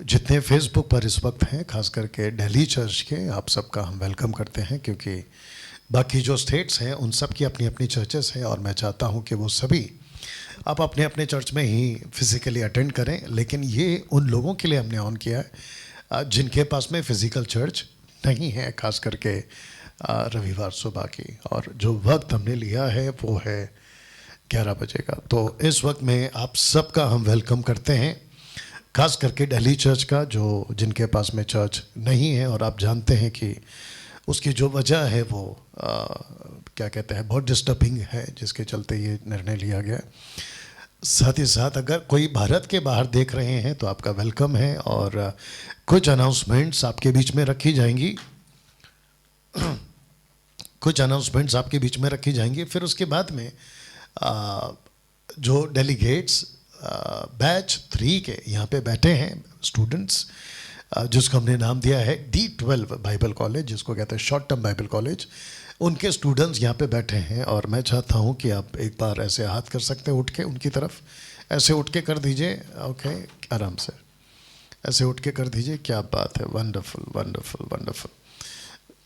जितने फेसबुक पर इस वक्त हैं, खास करके दिल्ली चर्च के, आप सबका हम वेलकम करते हैं, क्योंकि बाकी जो स्टेट्स हैं उन सब की अपनी अपनी चर्चेस हैं और मैं चाहता हूं कि वो सभी आप अपने अपने चर्च में ही फिज़िकली अटेंड करें। लेकिन ये उन लोगों के लिए हमने ऑन किया है जिनके पास में फ़िज़िकल चर्च नहीं है, खास करके रविवार सुबह की। और जो वक्त हमने लिया है वो है 11 बजे का। तो इस वक्त में आप सबका हम वेलकम करते हैं, खास करके दिल्ली चर्च का, जो जिनके पास में चर्च नहीं है। और आप जानते हैं कि उसकी जो वजह है वो क्या कहते हैं, बहुत डिस्टर्बिंग है, जिसके चलते ये निर्णय लिया गया। साथ ही साथ अगर कोई भारत के बाहर देख रहे हैं तो आपका वेलकम है। और कुछ अनाउंसमेंट्स आपके बीच में रखी जाएंगी कुछ अनाउंसमेंट्स आपके बीच में रखी जाएंगी। फिर उसके बाद में जो डेलीगेट्स बैच 3 के यहाँ पे बैठे हैं स्टूडेंट्स, जिसको हमने नाम दिया है D12 बाइबल कॉलेज, जिसको कहते हैं शॉर्ट टर्म बाइबल कॉलेज, उनके स्टूडेंट्स यहाँ पे बैठे हैं। और मैं चाहता हूँ कि आप एक बार ऐसे हाथ कर सकते हैं उठ के उनकी तरफ, ऐसे उठ के कर दीजिए। ओके, आराम से ऐसे उठ के कर दीजिए। क्या बात है, वंडरफुल वंडरफुल वंडरफुल,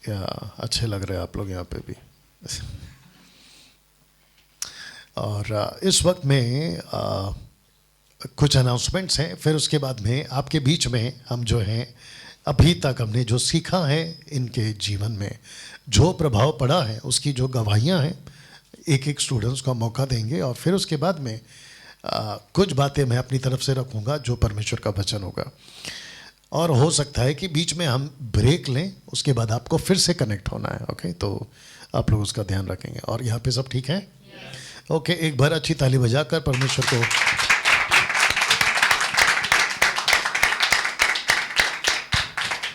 या अच्छे लग रहे हैं आप लोग यहाँ पे भी। और इस वक्त में कुछ अनाउंसमेंट्स हैं। फिर उसके बाद में आपके बीच में हम जो हैं, अभी तक हमने जो सीखा है इनके जीवन में जो प्रभाव पड़ा है, उसकी जो गवाहियाँ हैं, एक एक स्टूडेंट्स को मौका देंगे। और फिर उसके बाद में कुछ बातें मैं अपनी तरफ से रखूँगा जो परमेश्वर का वचन होगा। और हो सकता है कि बीच में हम ब्रेक लें, उसके बाद आपको फिर से कनेक्ट होना है। ओके, तो आप लोग उसका ध्यान रखेंगे। और यहाँ पे सब ठीक है? ओके, एक बार अच्छी ताली बजाकर परमेश्वर को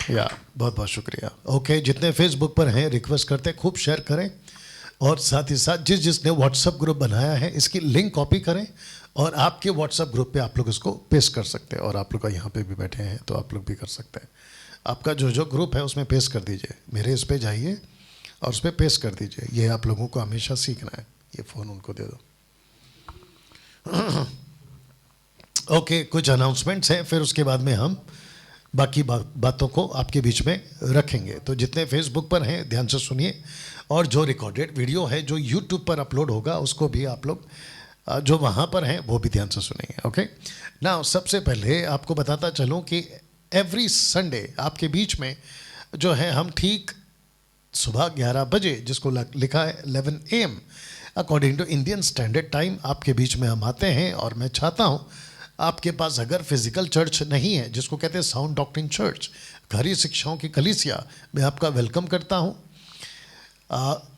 बहुत बहुत शुक्रिया। ओके, जितने फेसबुक पर हैं रिक्वेस्ट करते हैं खूब शेयर करें। और साथ ही साथ जिसने व्हाट्सएप ग्रुप बनाया है इसकी लिंक कॉपी करें और आपके व्हाट्सएप ग्रुप पे आप लोग इसको पेस्ट कर सकते हैं। और आप लोग का यहाँ पे भी बैठे हैं तो आप लोग भी कर सकते हैं। आपका जो ग्रुप है उसमें पेस्ट कर दीजिए, मेरे इस पे जाइए और उस पर पेस्ट कर दीजिए। ये आप लोगों को हमेशा सीखना है। ये फ़ोन उनको दे दो। ओके, कुछ अनाउंसमेंट्स हैं, फिर उसके बाद में हम बाकी बातों को आपके बीच में रखेंगे। तो जितने फेसबुक पर हैं ध्यान से सुनिए, और जो रिकॉर्डेड वीडियो है जो यूट्यूब पर अपलोड होगा उसको भी आप लोग जो वहाँ पर हैं वो भी ध्यान से सुनेंगे। ओके ना, सबसे पहले आपको बताता चलूँ कि एवरी संडे आपके बीच में जो है हम ठीक सुबह 11 बजे, जिसको लिखा है 11 AM according to Indian standard time, आपके बीच में हम आते हैं। और मैं चाहता हूँ आपके पास अगर फिजिकल चर्च नहीं है, जिसको कहते हैं साउंड डॉक्ट्रिन चर्च, घरी शिक्षाओं की कलीसिया, मैं आपका वेलकम करता हूँ।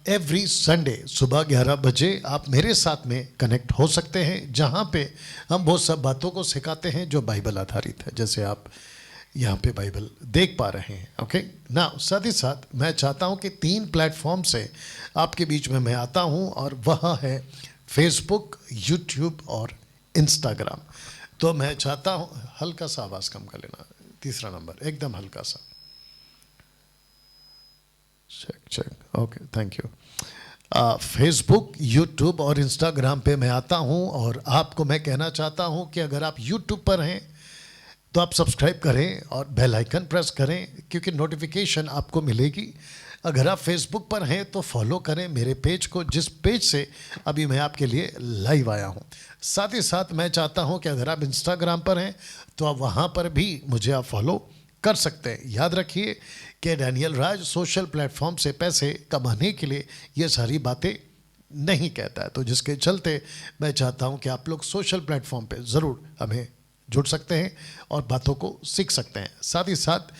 एवरी संडे सुबह 11 बजे आप मेरे साथ में कनेक्ट हो सकते हैं, जहाँ पे हम बहुत सब बातों को सिखाते हैं जो बाइबल आधारित है, जैसे आप यहाँ पे बाइबल देख पा रहे हैं। ओके ना, साथ ही साथ मैं चाहता हूँ कि 3 प्लेटफॉर्म से आपके बीच में मैं आता हूँ, और वह है फेसबुक, यूट्यूब और इंस्टाग्राम। तो मैं चाहता हूँ, हल्का सा आवाज़ कम कर लेना, तीसरा नंबर एकदम हल्का सा, check. Okay, thank you. Facebook, YouTube और इंस्टाग्राम पे मैं आता हूँ। और आपको मैं कहना चाहता हूँ कि अगर आप यूट्यूब पर हैं तो आप सब्सक्राइब करें और बेल आइकन प्रेस करें, क्योंकि नोटिफिकेशन आपको मिलेगी। अगर आप फेसबुक पर हैं तो फॉलो करें मेरे पेज को, जिस पेज से अभी मैं आपके लिए लाइव आया हूं। साथ ही साथ मैं चाहता हूं कि अगर आप इंस्टाग्राम पर हैं तो आप वहां पर भी मुझे आप फॉलो कर सकते हैं। याद रखिए कि डैनियल राज सोशल प्लेटफॉर्म से पैसे कमाने के लिए ये सारी बातें नहीं कहता है। तो जिसके चलते मैं चाहता हूं कि आप लोग सोशल प्लेटफॉर्म पे ज़रूर हमें जुड़ सकते हैं और बातों को सीख सकते हैं। साथ ही साथ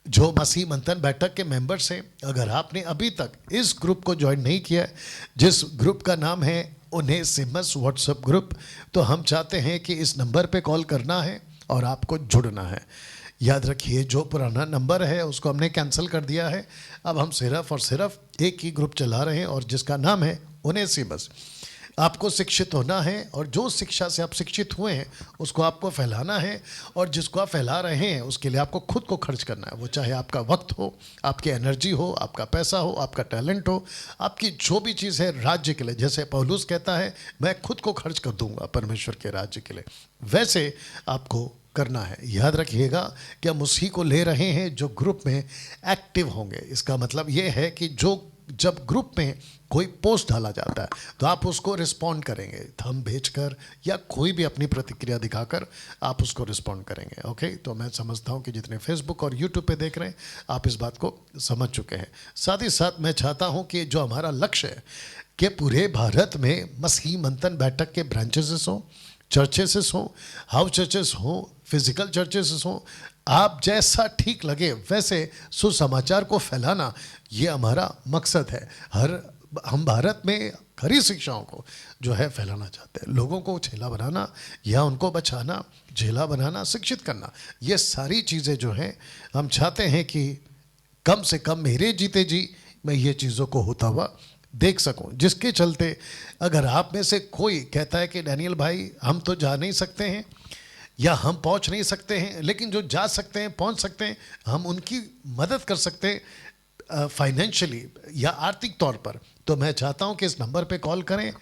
जो मसीह मंथन बैठक के मेंबर्स हैं, अगर आपने अभी तक इस ग्रुप को ज्वाइन नहीं किया, जिस ग्रुप का नाम है ओनेसिमस व्हाट्सएप ग्रुप, तो हम चाहते हैं कि इस नंबर पे कॉल करना है और आपको जुड़ना है। याद रखिए, जो पुराना नंबर है उसको हमने कैंसिल कर दिया है। अब हम सिर्फ और सिर्फ एक ही ग्रुप चला रहे हैं, और जिसका नाम है ओनेसिमस। आपको शिक्षित होना है, और जो शिक्षा से आप शिक्षित हुए हैं उसको आपको फैलाना है, और जिसको आप फैला रहे हैं उसके लिए आपको खुद को खर्च करना है। वो चाहे आपका वक्त हो, आपकी एनर्जी हो, आपका पैसा हो, आपका टैलेंट हो, आपकी जो भी चीज़ है राज्य के लिए। जैसे पौलुस कहता है, मैं खुद को खर्च कर दूंगा परमेश्वर के राज्य के लिए, वैसे आपको करना है। याद रखिएगा कि हम उसी को ले रहे हैं जो ग्रुप में एक्टिव होंगे। इसका मतलब ये है कि जब ग्रुप में कोई पोस्ट डाला जाता है तो आप उसको रिस्पॉन्ड करेंगे, थंब भेजकर या कोई भी अपनी प्रतिक्रिया दिखाकर आप उसको रिस्पॉन्ड करेंगे। ओके, तो मैं समझता हूँ कि जितने फेसबुक और यूट्यूब पे देख रहे हैं आप इस बात को समझ चुके हैं। साथ ही साथ मैं चाहता हूँ कि जो हमारा लक्ष्य है कि पूरे भारत में मसीही मंथन बैठक के ब्रांचेस हों, चर्चेस हों, हाउस चर्चेस हों, फिजिकल चर्चेस हों, आप जैसा ठीक लगे वैसे सुसमाचार को फैलाना ये हमारा मकसद है। हम भारत में खरी शिक्षाओं को जो है फैलाना चाहते हैं, लोगों को झेला बनाना या उनको बचाना, झेला बनाना, शिक्षित करना, ये सारी चीज़ें जो हैं हम चाहते हैं कि कम से कम मेरे जीते जी मैं ये चीज़ों को होता हुआ देख सकूं। जिसके चलते अगर आप में से कोई कहता है कि डैनियल भाई हम तो जा नहीं सकते हैं या हम पहुंच नहीं सकते हैं, लेकिन जो जा सकते हैं, पहुंच सकते हैं, हम उनकी मदद कर सकते हैं फाइनेंशियली या आर्थिक तौर पर, तो मैं चाहता हूं कि इस नंबर पे कॉल करें,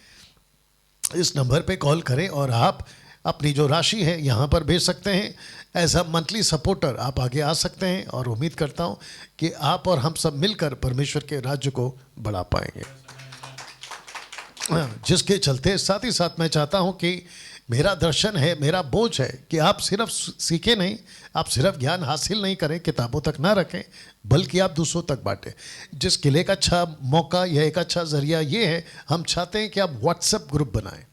इस नंबर पे कॉल करें और आप अपनी जो राशि है यहाँ पर भेज सकते हैं। एज अ मंथली सपोर्टर आप आगे आ सकते हैं और उम्मीद करता हूँ कि आप और हम सब मिलकर परमेश्वर के राज्य को बढ़ा पाएंगे। जिसके चलते साथ ही साथ मैं चाहता हूँ कि मेरा दर्शन है, मेरा बोझ है कि आप सिर्फ सीखे नहीं, आप सिर्फ ज्ञान हासिल नहीं करें, किताबों तक ना रखें, बल्कि आप दूसरों तक बांटें। जिसके लिए एक अच्छा मौका या एक अच्छा जरिया ये है, हम चाहते हैं कि आप व्हाट्सएप ग्रुप बनाएं।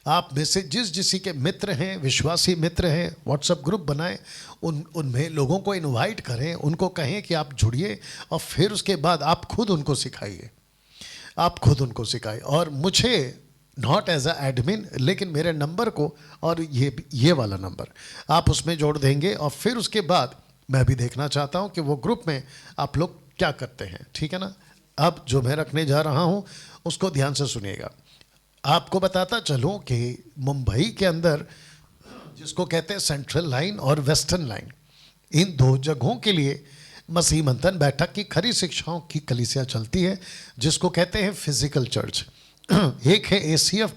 आप में से जिसी के मित्र हैं, विश्वासी मित्र हैं, व्हाट्सएप ग्रुप बनाएं, उनमें लोगों को इनवाइट करें, उनको कहें कि आप जुड़िए और फिर उसके बाद आप खुद उनको सिखाइए, आप खुद उनको सिखाइए। और मुझे नॉट एज अ एडमिन, लेकिन मेरे नंबर को और ये वाला नंबर आप उसमें जोड़ देंगे और फिर उसके बाद मैं भी देखना चाहता हूँ कि वो ग्रुप में आप लोग क्या करते हैं। ठीक है ना? अब जो मैं रखने जा रहा हूँ उसको ध्यान से सुनिएगा। आपको बताता चलूँ कि मुंबई के अंदर जिसको कहते हैं सेंट्रल लाइन और वेस्टर्न लाइन, इन दो जगहों के लिए मसीह मंथन बैठक की खरी शिक्षाओं की कलीसिया चलती है, जिसको कहते हैं फिजिकल चर्च। एक है ACF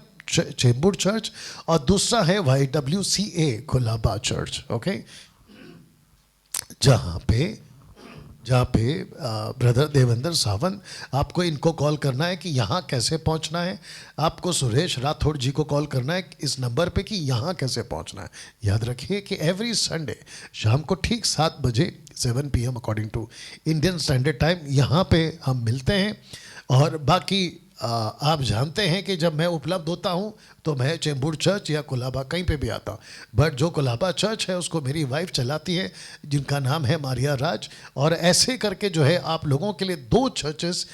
चेंबूर चर्च और दूसरा है YWCA कोलाबा चर्च। ओके, जहाँ पे ब्रदर देवेंद्र सावंत, आपको इनको कॉल करना है कि यहाँ कैसे पहुँचना है। आपको सुरेश राठौड़ जी को कॉल करना है इस नंबर पे कि यहाँ कैसे पहुँचना है। याद रखिए कि एवरी संडे शाम को ठीक 7 बजे 7 PM according to Indian standard time यहाँ पे हम मिलते हैं। और बाकी आप जानते हैं कि जब मैं उपलब्ध होता हूं तो मैं चेंबूर चर्च या कोलाबा कहीं पे भी आता हूं, बट जो कोलाबा चर्च है उसको मेरी वाइफ चलाती है, जिनका नाम है मारिया राज। और ऐसे करके जो है आप लोगों के लिए 2 चर्चेस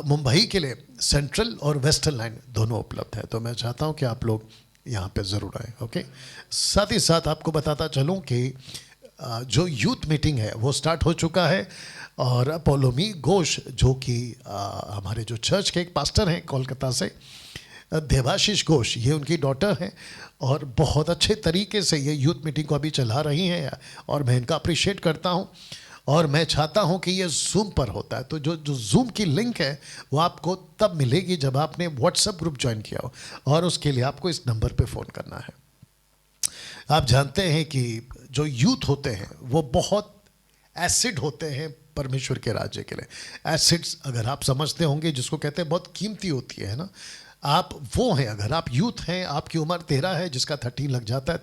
मुंबई के लिए सेंट्रल और वेस्टर्न लाइन दोनों उपलब्ध है। तो मैं चाहता हूं कि आप लोग यहाँ पे ज़रूर आए। ओके, साथ ही साथ आपको बताता चलूँ कि जो यूथ मीटिंग है वो स्टार्ट हो चुका है और पोलोमी घोष जो कि हमारे जो चर्च के एक पास्टर हैं कोलकाता से, देवाशीष घोष, ये उनकी डॉटर हैं और बहुत अच्छे तरीके से ये यूथ मीटिंग को अभी चला रही हैं और मैं इनका अप्रिशिएट करता हूँ। और मैं चाहता हूँ कि ये जूम पर होता है, तो जो जूम की लिंक है वो आपको तब मिलेगी जब आपने व्हाट्सएप ग्रुप ज्वाइन किया हो, और उसके लिए आपको इस नंबर पर फ़ोन करना है। आप जानते हैं कि जो यूथ होते हैं वो बहुत एसिड होते हैं परमेश्वर के राज्य के लिए। एसिड्स अगर आप समझते होंगे जिसको कहते हैं बहुत कीमती होती है ना, आप वो हैं। अगर आप यूथ हैं, आपकी उम्र 13 है, जिसका 13 लग जाता है,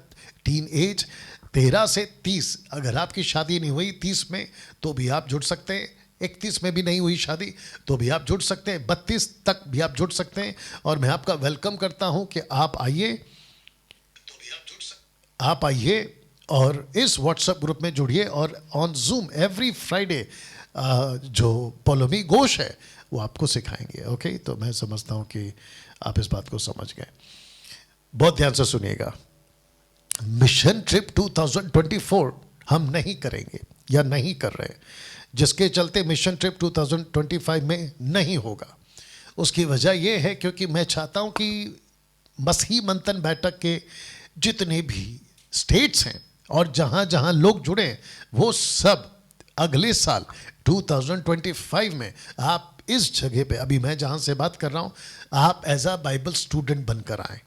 टीन एज 13 से 30, अगर आपकी शादी नहीं हुई 30 में तो भी आप जुड़ सकते हैं, 31 में भी नहीं हुई शादी तो भी आप जुड़ सकते हैं, 32 तक भी आप जुड़ सकते हैं। और मैं आपका वेलकम करता हूं कि आप आइए, तो भी आप जुड़ सकते, आप आइए और इस व्हाट्सएप ग्रुप में जुड़िए। और ऑन जूम एवरी फ्राइडे जो पोलोमी घोष है वो आपको सिखाएंगे। ओके, तो मैं समझता हूँ कि आप इस बात को समझ गए। बहुत ध्यान से सुनिएगा। मिशन ट्रिप 2024 हम नहीं करेंगे या नहीं कर रहे, जिसके चलते मिशन ट्रिप 2025 में नहीं होगा। उसकी वजह यह है क्योंकि मैं चाहता हूँ कि मसीही मंथन बैठक के जितने भी स्टेट्स हैं और जहाँ जहाँ लोग जुड़े वो सब अगले साल 2025 में आप इस जगह पे, अभी मैं जहाँ से बात कर रहा हूँ, आप एज अ बाइबल स्टूडेंट बनकर आए।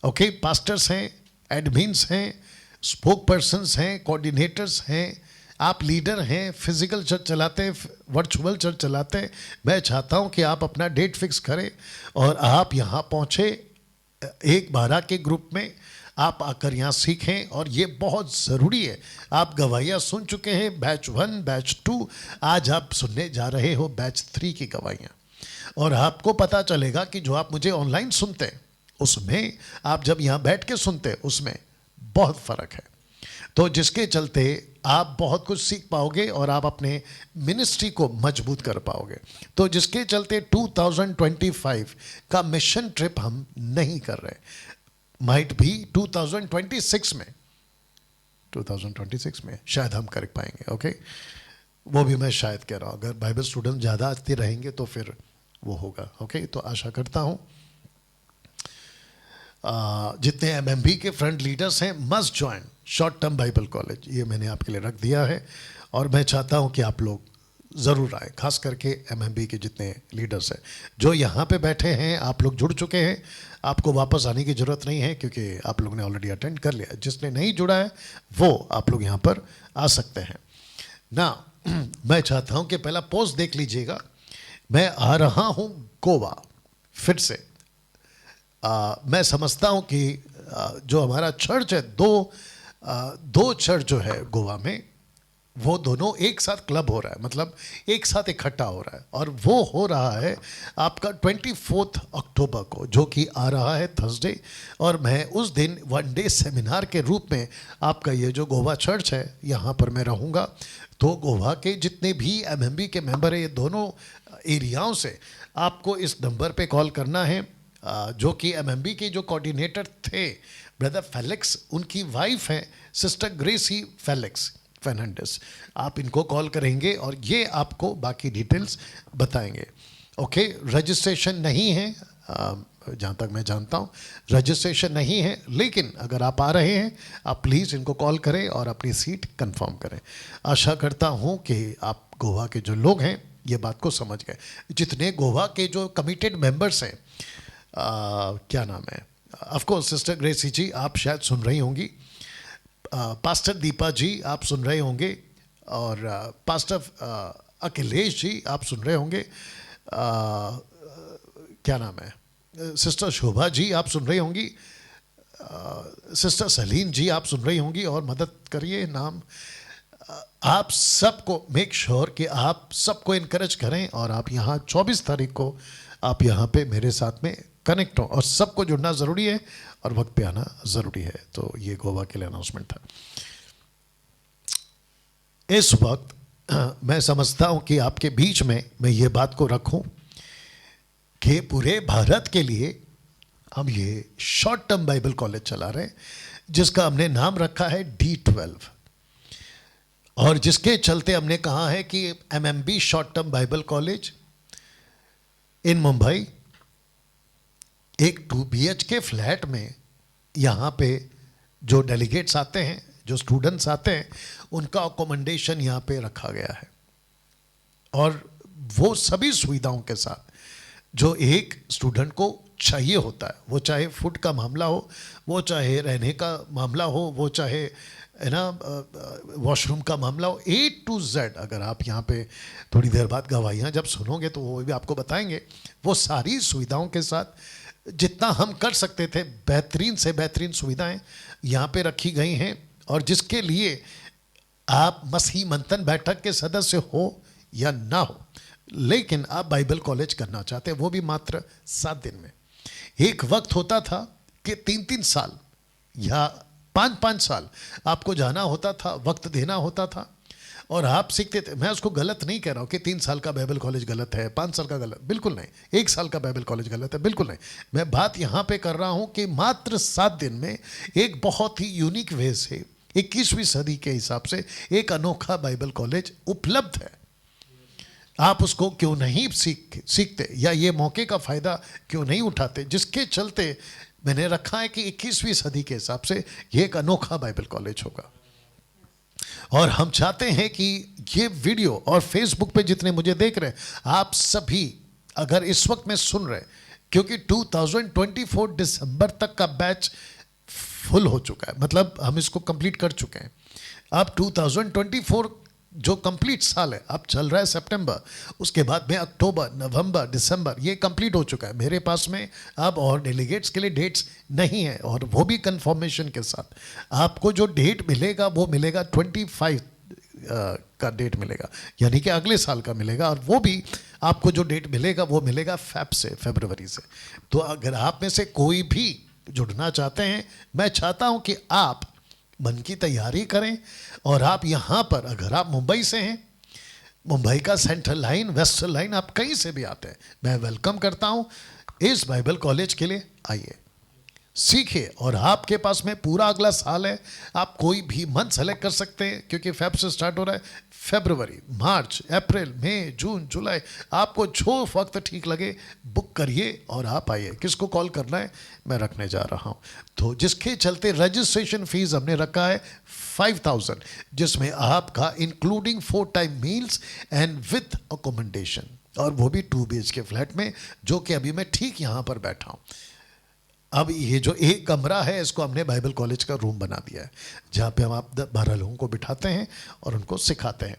ओके, पास्टर्स हैं, एडमिन्स हैं, स्पोक पर्सन्स हैं, कोऑर्डिनेटर्स हैं, आप लीडर हैं, फिजिकल चर्च चलाते हैं, वर्चुअल चर्च चलाते हैं। मैं चाहता हूं कि आप अपना डेट फिक्स करें और आप यहां पहुंचे। 1-12 के ग्रुप में आप आकर यहाँ सीखें, और ये बहुत ज़रूरी है। आप गवाहियाँ सुन चुके हैं, बैच 1, बैच 2, आज आप सुनने जा रहे हो बैच 3 की गवाहियाँ, और आपको पता चलेगा कि जो आप मुझे ऑनलाइन सुनते हैं उसमें, आप जब यहाँ बैठ के सुनते हैं उसमें बहुत फ़र्क है। तो जिसके चलते आप बहुत कुछ सीख पाओगे और आप अपने मिनिस्ट्री को मजबूत कर पाओगे। तो जिसके चलते 2025 का मिशन ट्रिप हम नहीं कर रहे, माइट भी 2026 में शायद हम कर पाएंगे। ओके, वो भी मैं शायद कह रहा हूँ, अगर बाइबल स्टूडेंट ज़्यादा आते रहेंगे तो फिर वो होगा। ओके, तो आशा करता हूँ जितने एमएमबी के फ्रंट लीडर्स हैं must join short term Bible college, ये मैंने आपके लिए रख दिया है, और मैं चाहता हूँ कि आप लोग ज़रूर आए, खास करके एमएमबी के जितने लीडर्स हैं। जो यहाँ पे बैठे हैं, आप लोग जुड़ चुके हैं, आपको वापस आने की ज़रूरत नहीं है क्योंकि आप लोगों ने ऑलरेडी अटेंड कर लिया। जिसने नहीं जुड़ा है वो आप लोग यहाँ पर आ सकते हैं ना। मैं चाहता हूँ कि पहला पोस्ट देख लीजिएगा। मैं आ रहा हूँ गोवा फिर से। मैं समझता हूँ कि जो हमारा चर्च है, दो चर्च जो है गोवा में, वो दोनों एक साथ क्लब हो रहा है, मतलब एक साथ इकट्ठा हो रहा है, और वो हो रहा है आपका 24 अक्टूबर को, जो कि आ रहा है थर्सडे। और मैं उस दिन 1 डे सेमिनार के रूप में आपका ये जो गोवा चर्च है यहाँ पर मैं रहूँगा। तो गोवा के जितने भी एमएमबी के मेंबर हैं, ये दोनों एरियाओं से आपको इस नंबर पे कॉल करना है। जो कि एमएमबी के जो कोऑर्डिनेटर थे ब्रदर फेलिक्स, उनकी वाइफ है सिस्टर ग्रेसी फेलिक्स फर्नांडिस। आप इनको कॉल करेंगे और ये आपको बाकी डिटेल्स बताएंगे। ओके, रजिस्ट्रेशन नहीं है, जहाँ तक मैं जानता हूँ रजिस्ट्रेशन नहीं है, लेकिन अगर आप आ रहे हैं आप प्लीज़ इनको कॉल करें और अपनी सीट कंफर्म करें। आशा करता हूँ कि आप गोवा के जो लोग हैं ये बात को समझ गए। जितने गोवा के जो कमिटेड मेंबर्स हैं, क्या नाम है, ऑफ कोर्स सिस्टर ग्रेसी जी आप शायद सुन रही होंगी, पास्टर दीपा जी आप सुन रहे होंगे, और पास्टर अखिलेश जी आप सुन रहे होंगे, क्या नाम है, सिस्टर शोभा जी आप सुन रही होंगी, सिस्टर सलीम जी आप सुन रही होंगी, और मदद करिए नाम। आप सबको मेक श्योर कि आप सबको इनकरेज करें, और आप यहाँ 24 तारीख को आप यहाँ पे मेरे साथ में कनेक्ट हो, और सबको जुड़ना ज़रूरी है और वक्त पे आना ज़रूरी है। तो ये गोवा के लिए अनाउंसमेंट था। इस वक्त मैं समझता हूँ कि आपके बीच में मैं ये बात को रखूँ कि पूरे भारत के लिए हम ये शॉर्ट टर्म बाइबल कॉलेज चला रहे हैं, जिसका हमने नाम रखा है D12, और जिसके चलते हमने कहा है कि MMB short term Bible college in Mumbai एक 2 BHK फ्लैट में, यहाँ पे जो डेलीगेट्स आते हैं, जो स्टूडेंट्स आते हैं, उनका अकोमोडेशन यहाँ पे रखा गया है, और वो सभी सुविधाओं के साथ जो एक स्टूडेंट को चाहिए होता है। वो चाहे फूड का मामला हो, वो चाहे रहने का मामला हो, वो चाहे है ना वॉशरूम का मामला हो, A to Z। अगर आप यहाँ पे थोड़ी देर बाद गवाहियाँ जब सुनोगे तो वो भी आपको बताएंगे। वो सारी सुविधाओं के साथ जितना हम कर सकते थे, बेहतरीन से बेहतरीन सुविधाएं यहाँ पे रखी गई हैं, और जिसके लिए आप मसीह मंथन बैठक के सदस्य हो या ना हो, लेकिन आप बाइबल कॉलेज करना चाहते हैं, वो भी मात्र 7 दिन में। एक वक्त होता था कि 3-3 साल या 5-5 साल आपको जाना होता था, वक्त देना होता था, और आप सीखते थे। मैं उसको गलत नहीं कह रहा हूँ कि 3 साल का बाइबल कॉलेज गलत है, 5 साल का गलत, बिल्कुल नहीं। 1 साल का बाइबल कॉलेज गलत है, बिल्कुल नहीं। मैं बात यहाँ पे कर रहा हूँ कि मात्र 7 दिन में एक बहुत ही यूनिक वे से 21वीं सदी के हिसाब से एक अनोखा बाइबल कॉलेज उपलब्ध है। आप उसको क्यों नहीं सीखते, या ये मौके का फ़ायदा क्यों नहीं उठाते, जिसके चलते मैंने रखा है कि 21वीं सदी के हिसाब से ये एक अनोखा बाइबल कॉलेज होगा। और हम चाहते हैं कि ये वीडियो और फेसबुक पे जितने मुझे देख रहे हैं, आप सभी अगर इस वक्त में सुन रहे, क्योंकि 2024 दिसंबर तक का बैच फुल हो चुका है, मतलब हम इसको कंप्लीट कर चुके हैं। अब 2024 जो कंप्लीट साल है, अब चल रहा है सितंबर, उसके बाद में अक्टूबर, नवंबर, दिसंबर, ये कंप्लीट हो चुका है। मेरे पास में अब और डेलीगेट्स के लिए डेट्स नहीं है, और वो भी कंफर्मेशन के साथ। आपको जो डेट मिलेगा वो मिलेगा 25 का डेट मिलेगा, यानी कि अगले साल का मिलेगा, और वो भी आपको जो डेट मिलेगा वो मिलेगा फरवरी से। तो अगर आप में से कोई भी जुड़ना चाहते हैं, मैं चाहता हूं कि आप मन की तैयारी करें, और आप यहाँ पर, अगर आप मुंबई से हैं, मुंबई का सेंट्रल लाइन, वेस्टर्न लाइन, आप कहीं से भी आते हैं, मैं वेलकम करता हूँ इस बाइबल कॉलेज के लिए। आइए, सीखिए, और आपके पास में पूरा अगला साल है। आप कोई भी मंथ सेलेक्ट कर सकते हैं, क्योंकि फेब से स्टार्ट हो रहा है। फरवरी, मार्च, अप्रैल, मई, जून, जुलाई, आपको जो वक्त ठीक लगे बुक करिए और आप आइए। किसको कॉल करना है मैं रखने जा रहा हूँ, तो जिसके चलते रजिस्ट्रेशन फीस हमने रखा है 5000, जिसमें आपका including 4 time meals and with accommodation, और वो भी 2 BHK फ्लैट में, जो कि अभी मैं ठीक यहाँ पर बैठा हूँ। अब ये जो एक कमरा है, इसको हमने बाइबल कॉलेज का रूम बना दिया है, जहाँ पे हम आप 12 लोगों को बिठाते हैं और उनको सिखाते हैं।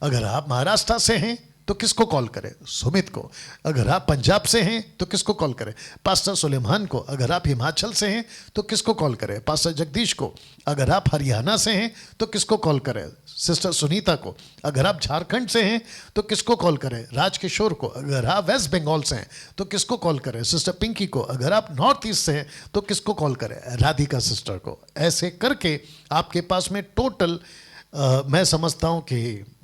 अगर आप महाराष्ट्र से हैं तो किसको कॉल करें? सुमित को। अगर आप पंजाब से हैं तो किसको कॉल करें? पास्टर सुलेमान को। अगर आप हिमाचल से हैं तो किसको कॉल करें? पास्टर जगदीश को। अगर आप हरियाणा से हैं तो किसको कॉल करें? सिस्टर सुनीता को। अगर आप झारखंड से हैं तो किसको कॉल करें? राजकिशोर को। अगर आप वेस्ट बंगाल से हैं तो किसको कॉल करें? सिस्टर पिंकी को। अगर आप नॉर्थ ईस्ट से हैं तो किसको कॉल करें? राधिका सिस्टर को। ऐसे करके आपके पास में टोटल मैं समझता हूँ कि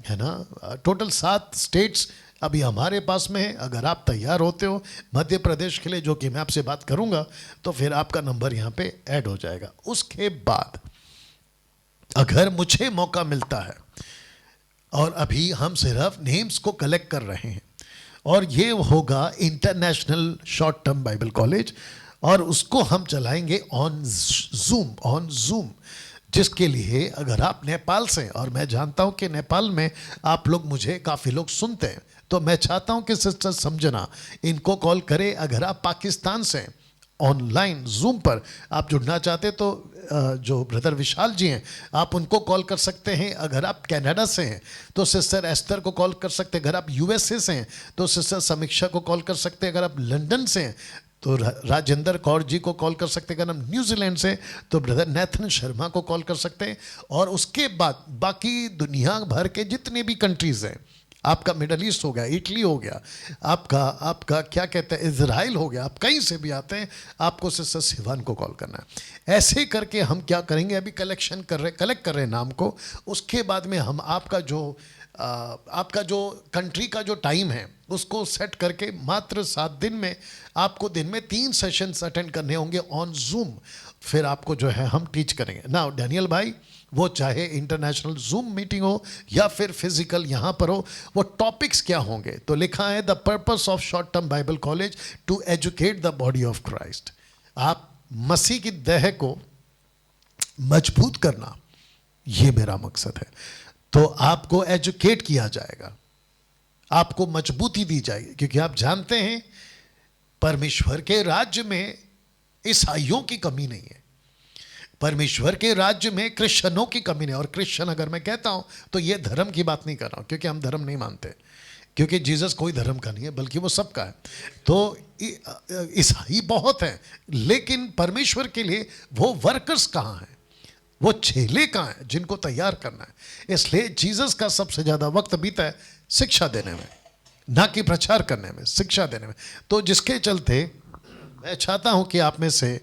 है ना, टोटल 7 स्टेट्स अभी हमारे पास में है। अगर आप तैयार होते हो मध्य प्रदेश के लिए, जो कि मैं आपसे बात करूँगा, तो फिर आपका नंबर यहाँ पे ऐड हो जाएगा। उसके बाद अगर मुझे मौका मिलता है, और अभी हम सिर्फ नेम्स को कलेक्ट कर रहे हैं, और ये होगा international short term Bible college, और उसको हम चलाएंगे ऑन जूम, जिसके लिए अगर आप नेपाल से, और मैं जानता हूं कि नेपाल में आप लोग, मुझे काफ़ी लोग सुनते हैं, तो मैं चाहता हूं कि सिस्टर समझना इनको कॉल करें। अगर आप पाकिस्तान से ऑनलाइन जूम पर आप जुड़ना चाहते तो जो ब्रदर विशाल जी हैं, आप उनको कॉल कर सकते हैं। अगर आप कनाडा से हैं तो सिस्टर एस्तर को कॉल कर सकते हैं। अगर आप यूएसए से हैं तो सिस्टर समीक्षा को कॉल कर सकते हैं। अगर आप लंदन से हैं तो राजेंद्र कौर जी को कॉल कर सकते हैं। अगर हम न्यूजीलैंड से तो ब्रदर नेथन शर्मा को कॉल कर सकते हैं। और उसके बाद बाकी दुनिया भर के जितने भी कंट्रीज़ हैं, आपका मिडल ईस्ट हो गया, इटली हो गया, आपका क्या कहते हैं, इजराइल हो गया, आप कहीं से भी आते हैं, आपको सिस्टर सिवान को कॉल करना है। ऐसे करके हम क्या करेंगे, अभी कलेक्ट कर रहे हैं नाम को। उसके बाद में हम आपका जो कंट्री का जो टाइम है उसको सेट करके मात्र 7 दिन में आपको दिन में 3 सेशंस अटेंड करने होंगे ऑन जूम। फिर आपको जो है हम टीच करेंगे ना। डैनियल भाई, वो चाहे इंटरनेशनल जूम मीटिंग हो या फिर फिजिकल यहाँ पर हो, वो टॉपिक्स क्या होंगे? तो लिखा है the purpose of short term Bible college to educate the body of Christ. आप मसीह की देह को मजबूत करना, ये मेरा मकसद है। तो आपको एजुकेट किया जाएगा, आपको मजबूती दी जाएगी, क्योंकि आप जानते हैं परमेश्वर के राज्य में ईसाइयों की कमी नहीं है, परमेश्वर के राज्य में क्रिश्चियनों की कमी नहीं। और क्रिश्चियन अगर मैं कहता हूं तो ये धर्म की बात नहीं कर रहा हूं, क्योंकि हम धर्म नहीं मानते, क्योंकि जीसस कोई धर्म का नहीं है, बल्कि वो सबका है। तो ईसाई बहुत हैं, लेकिन परमेश्वर के लिए वो वर्कर्स कहाँ हैं, वो चेले कहाँ हैं जिनको तैयार करना है। इसलिए जीसस का सबसे ज़्यादा वक्त बीता है शिक्षा देने में, ना कि प्रचार करने में, शिक्षा देने में। तो जिसके चलते मैं चाहता हूं कि आप में से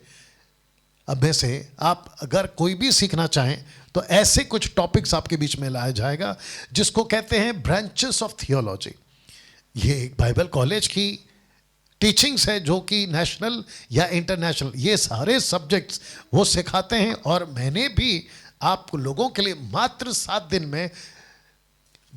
आप अगर कोई भी सीखना चाहें तो ऐसे कुछ टॉपिक्स आपके बीच में लाया जाएगा, जिसको कहते हैं ब्रांचेस ऑफ थियोलॉजी। ये एक बाइबल कॉलेज की टीचिंग्स है, जो कि नेशनल या इंटरनेशनल, ये सारे सब्जेक्ट्स वो सिखाते हैं। और मैंने भी आप लोगों के लिए मात्र 7 दिन में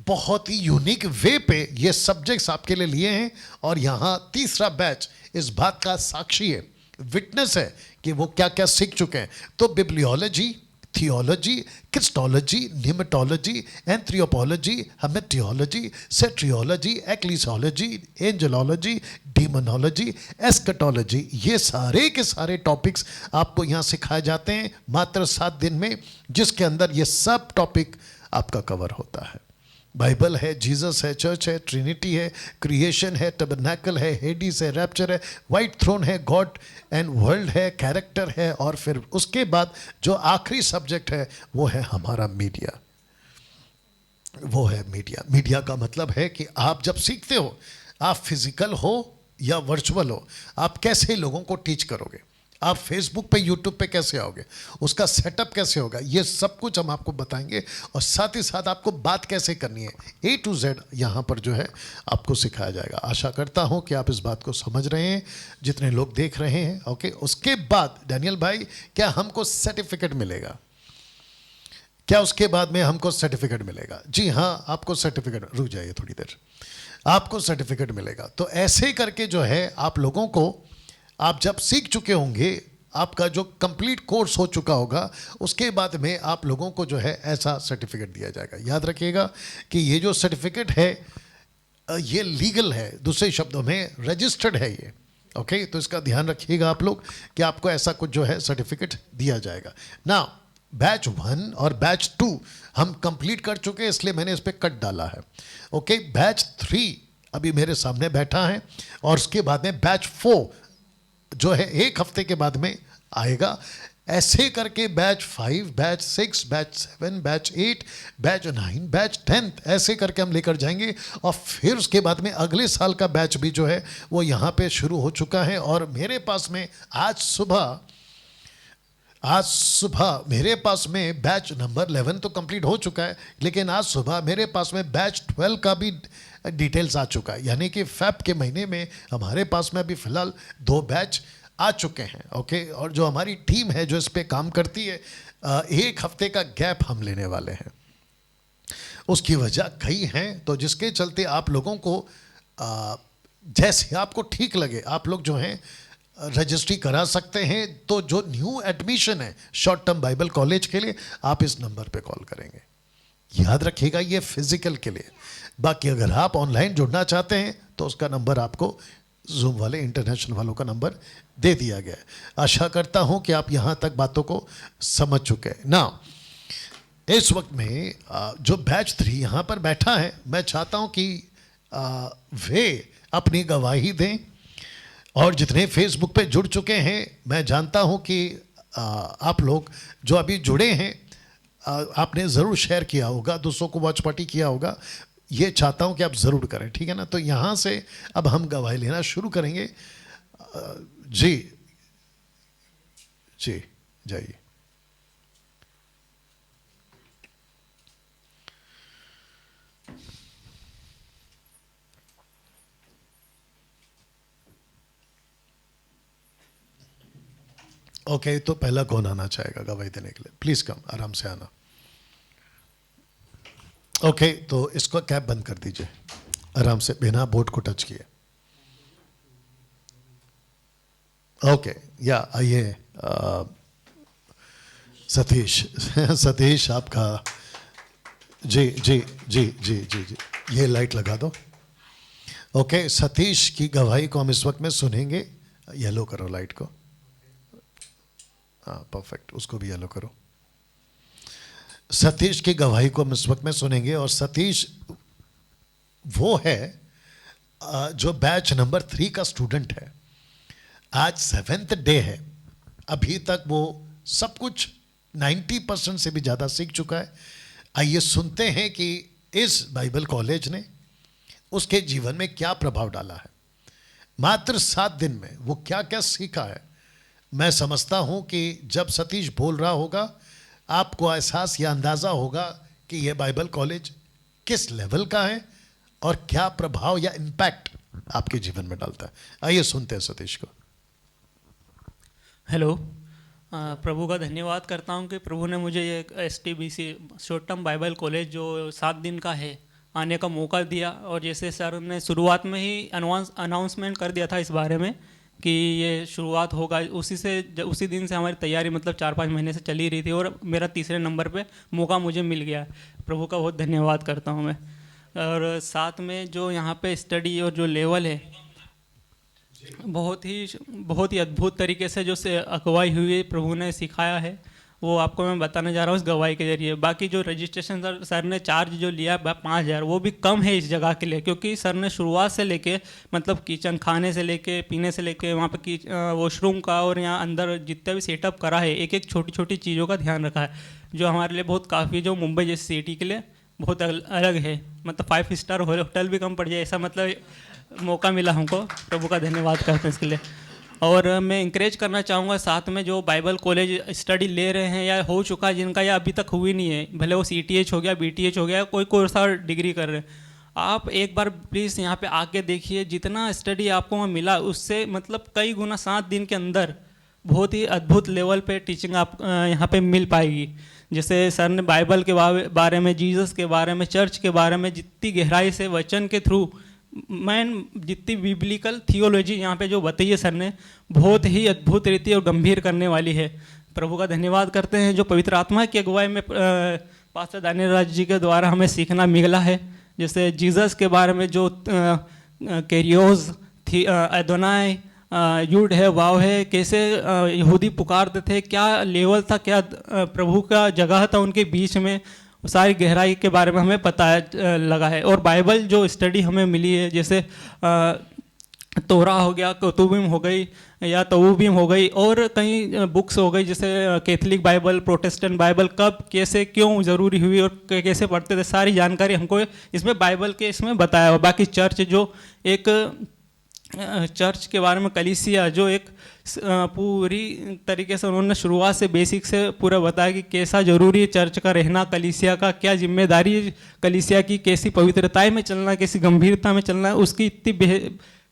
बहुत ही यूनिक वे पे ये सब्जेक्ट्स आपके लिए लिए हैं। और यहाँ तीसरा बैच इस बात का साक्षी है, विटनेस है कि वो क्या क्या सीख चुके हैं। तो बिब्लियोलॉजी, थियोलॉजी, क्रिस्टोलॉजी, निमेटोलॉजी, एंथ्रोपोलॉजी, हेमेटियोलॉजी, सेट्रियोलॉजी, एक्लीसियोलॉजी, एंजेलोलॉजी, डीमोनोलॉजी, एस्कटोलॉजी, ये सारे के सारे टॉपिक्स आपको यहाँ सिखाए जाते हैं मात्र 7 दिन में, जिसके अंदर ये सब टॉपिक आपका कवर होता है। बाइबल है, जीसस है, चर्च है, ट्रिनिटी है, क्रिएशन है, टबरनैकल है, हेडिस है, रैप्चर है, वाइट थ्रोन है, गॉड एंड वर्ल्ड है, कैरेक्टर है, और फिर उसके बाद जो आखिरी सब्जेक्ट है वो है हमारा मीडिया। वो है मीडिया। मीडिया का मतलब है कि आप जब सीखते हो, आप फिजिकल हो या वर्चुअल हो, आप कैसे लोगों को टीच करोगे, आप फेसबुक पे, यूट्यूब पे कैसे आओगे, उसका सेटअप कैसे होगा, ये सब कुछ हम आपको बताएंगे, और साथ ही साथ आपको बात कैसे करनी है, A to Z यहाँ पर जो है आपको सिखाया जाएगा। आशा करता हूँ कि आप इस बात को समझ रहे हैं, जितने लोग देख रहे हैं। ओके, उसके बाद डैनियल भाई, क्या हमको सर्टिफिकेट मिलेगा? क्या उसके बाद में हमको सर्टिफिकेट मिलेगा? जी हाँ, आपको सर्टिफिकेट, रुक जाइए थोड़ी देर, आपको सर्टिफिकेट मिलेगा। तो ऐसे करके जो है आप लोगों को, आप जब सीख चुके होंगे, आपका जो कंप्लीट कोर्स हो चुका होगा, उसके बाद में आप लोगों को जो है ऐसा सर्टिफिकेट दिया जाएगा। याद रखिएगा कि ये जो सर्टिफिकेट है ये लीगल है, दूसरे शब्दों में रजिस्टर्ड है ये। ओके, तो इसका ध्यान रखिएगा आप लोग कि आपको ऐसा कुछ जो है सर्टिफिकेट दिया जाएगा ना। बैच 1 और बैच 2 हम कंप्लीट कर चुके हैं, इसलिए मैंने इस पर कट डाला है। ओके, बैच 3 अभी मेरे सामने बैठा है, और उसके बाद में बैच 4 जो है 1 हफ्ते के बाद में आएगा। ऐसे करके batch 5, batch 6, batch 7, batch 8, batch 9, batch 10, ऐसे करके हम लेकर जाएंगे। और फिर उसके बाद में अगले साल का बैच भी जो है वो यहाँ पे शुरू हो चुका है। और मेरे पास में आज सुबह मेरे पास में बैच नंबर 11 तो कंप्लीट हो चुका है, लेकिन आज सुबह मेरे पास में बैच 12 का भी डिटेल्स आ चुका है। यानी कि फेब के महीने में हमारे पास में अभी फ़िलहाल 2 बैच आ चुके हैं। ओके, और जो हमारी टीम है जो इस पे काम करती है, 1 हफ्ते का गैप हम लेने वाले हैं। उसकी वजह कई हैं, तो जिसके चलते आप लोगों को जैसे आपको ठीक लगे आप लोग जो हैं रजिस्ट्री करा सकते हैं। तो जो न्यू एडमिशन है शॉर्ट टर्म बाइबल कॉलेज के लिए, आप इस नंबर पे कॉल करेंगे। याद रखिएगा, ये फिजिकल के लिए। बाकी अगर आप ऑनलाइन जुड़ना चाहते हैं तो उसका नंबर आपको जूम वाले इंटरनेशनल वालों का नंबर दे दिया गया है। आशा करता हूं कि आप यहां तक बातों को समझ चुके हैं ना। इस वक्त में जो बैच 3 यहां पर बैठा है, मैं चाहता हूं कि वे अपनी गवाही दें, और जितने फेसबुक पे जुड़ चुके हैं, मैं जानता हूं कि आप लोग जो अभी जुड़े हैं, आपने ज़रूर शेयर किया होगा, दूसरों को वॉच पार्टी किया होगा। ये चाहता हूं कि आप ज़रूर करें, ठीक है ना। तो यहाँ से अब हम गवाही लेना शुरू करेंगे। जी जी, जाइए। ओके, तो पहला कौन आना चाहेगा गवाही देने के लिए? प्लीज़ कम, आराम से आना। ओके, तो इसको कैप बंद कर दीजिए आराम से, बिना बोर्ड को टच किए। ओके, या आइए सतीश सतीश आपका, जी जी जी जी जी जी, ये लाइट लगा दो। ओके, सतीश की गवाही को हम इस वक्त में सुनेंगे। येलो करो लाइट को, हाँ परफेक्ट, उसको भी येलो करो। सतीश की गवाही को हम इस वक्त में सुनेंगे, और सतीश वो है जो बैच नंबर 3 का स्टूडेंट है। आज 7th डे है, अभी तक वो सब कुछ 90% से भी ज़्यादा सीख चुका है। आइए सुनते हैं कि इस बाइबल कॉलेज ने उसके जीवन में क्या प्रभाव डाला है। मात्र 7 दिन में वो क्या क्या सीखा है। मैं समझता हूं कि जब सतीश बोल रहा होगा, आपको एहसास या अंदाज़ा होगा कि यह बाइबल कॉलेज किस लेवल का है और क्या प्रभाव या इम्पैक्ट आपके जीवन में डालता है। आइए सुनते हैं सतीश को। हेलो, प्रभु का धन्यवाद करता हूं कि प्रभु ने मुझे ये STBC short term Bible college जो 7 दिन का है आने का मौका दिया। और जैसे सर ने शुरुआत में ही अनाउंसमेंट कर दिया था इस बारे में कि ये शुरुआत होगा, उसी दिन से हमारी तैयारी मतलब 4-5 महीने से चली रही थी और मेरा तीसरे नंबर पे मौका मुझे मिल गया। प्रभु का बहुत धन्यवाद करता हूँ मैं। और साथ में जो यहाँ पे स्टडी और जो लेवल है, बहुत ही अद्भुत तरीके से जो से अगुवाई हुई प्रभु ने सिखाया है, वो आपको मैं बताने जा रहा हूँ इस गवाही के जरिए। बाकी जो रजिस्ट्रेशन सर ने चार्ज जो लिया 5,000, वो भी कम है इस जगह के लिए, क्योंकि सर ने शुरुआत से लेके मतलब किचन, खाने से लेके, पीने से लेके, वहाँ पे वॉशरूम का और यहाँ अंदर जितना भी सेटअप करा है, एक एक छोटी छोटी चीज़ों का ध्यान रखा है, जो हमारे लिए बहुत काफ़ी, जो मुंबई जैसी सिटी के लिए बहुत अलग है। मतलब 5 स्टार होटल भी कम पड़ जाए, ऐसा मतलब मौका मिला हमको। प्रभु का धन्यवाद करते हैं इसके लिए। और मैं इंकरेज करना चाहूँगा साथ में जो बाइबल कॉलेज स्टडी ले रहे हैं या हो चुका है, जिनका या अभी तक हुई नहीं है, भले वो CTH हो गया, BTH हो गया, कोई कोर्स और डिग्री कर रहे हैं, आप एक बार प्लीज़ यहाँ पे आके देखिए। जितना स्टडी आपको वहाँ मिला उससे मतलब कई गुना 7 दिन के अंदर बहुत ही अद्भुत लेवल पे टीचिंग आप यहाँ पे मिल पाएगी। जैसे सर ने बाइबल के बारे में, जीसस के बारे में, चर्च के बारे में जितनी गहराई से वचन के थ्रू जितनी बिब्लिकल थियोलॉजी यहाँ पे जो बताई है सर ने, बहुत ही अद्भुत रीति और गंभीर करने वाली है। प्रभु का धन्यवाद करते हैं जो पवित्र आत्मा की अगुवाई में पास्टर दानियल राज जी के द्वारा हमें सीखना मिला है। जैसे जीसस के बारे में जो कैरियोस थी, अदोनाई, यूड है, वाव है, कैसे यहूदी पुकारते थे, क्या लेवल था, क्या प्रभु का जगह था उनके बीच में, सारी गहराई के बारे में हमें पता लगा है। और बाइबल जो स्टडी हमें मिली है, जैसे तोरा हो गया, कुतुबिम हो गई या तवुबीम हो गई, और कई बुक्स हो गई, जैसे कैथलिक बाइबल, प्रोटेस्टेंट बाइबल कब, कैसे, क्यों ज़रूरी हुई और कैसे पढ़ते थे, सारी जानकारी हमको इसमें बाइबल के इसमें बताया हुआ। बाकी चर्च जो एक चर्च के बारे में, कलीसिया जो एक पूरी तरीके से उन्होंने शुरुआत से बेसिक से पूरा बताया कि कैसा ज़रूरी है चर्च का रहना, कलीसिया का क्या जिम्मेदारी है, कलीसिया की कैसी पवित्रताएं में चलना, कैसी गंभीरता में चलना, उसकी इतनी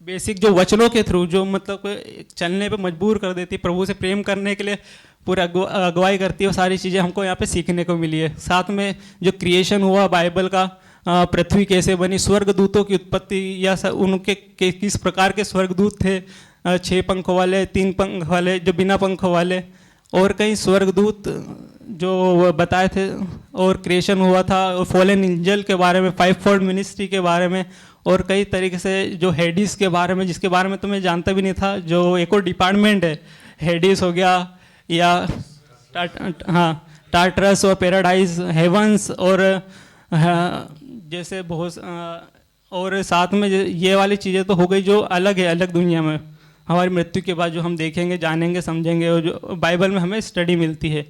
बेसिक जो वचनों के थ्रू जो मतलब चलने पे मजबूर कर देती, प्रभु से प्रेम करने के लिए पूरा अगुवाई करती है, वो सारी चीज़ें हमको यहाँ पे सीखने को मिली है। साथ में जो क्रिएशन हुआ बाइबल का, पृथ्वी कैसे बनी, स्वर्गदूतों की उत्पत्ति या उनके किस प्रकार के स्वर्गदूत थे, 6 पंखों वाले, 3 पंख वाले, जो बिना पंखों वाले, और कई स्वर्गदूत जो बताए थे, और क्रिएशन हुआ था, और फॉलन एंजल के बारे में, 5-fold मिनिस्ट्री के बारे में, और कई तरीके से जो हेडिस के बारे में, जिसके बारे में तो मैं जानता भी नहीं था, जो एक और डिपार्टमेंट है, हेडिस हो गया, या टार्टरस और पैराडाइज, हेवंस, और जैसे बहुत, और साथ में ये वाली चीज़ें तो हो गई जो अलग है, अलग दुनिया में हमारी मृत्यु के बाद जो हम देखेंगे, जानेंगे, समझेंगे, और जो बाइबल में हमें स्टडी मिलती है।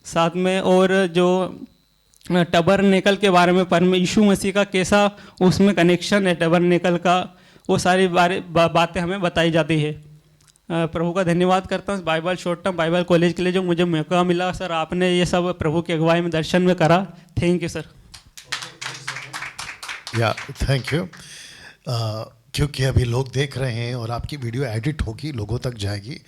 साथ में और जो टबरनेकल के बारे में, यीशु मसीह का कैसा उसमें कनेक्शन है टबरनेकल का, वो सारी बातें हमें बताई जाती है। प्रभु का धन्यवाद करता हूँ Bible short term Bible college के लिए जो मुझे मौका मिला। सर आपने ये सब प्रभु की अगुवाई में दर्शन में करा, थैंक यू सर। या थैंक यू। क्योंकि अभी लोग देख रहे हैं और आपकी वीडियो एडिट होगी, लोगों तक जाएगी,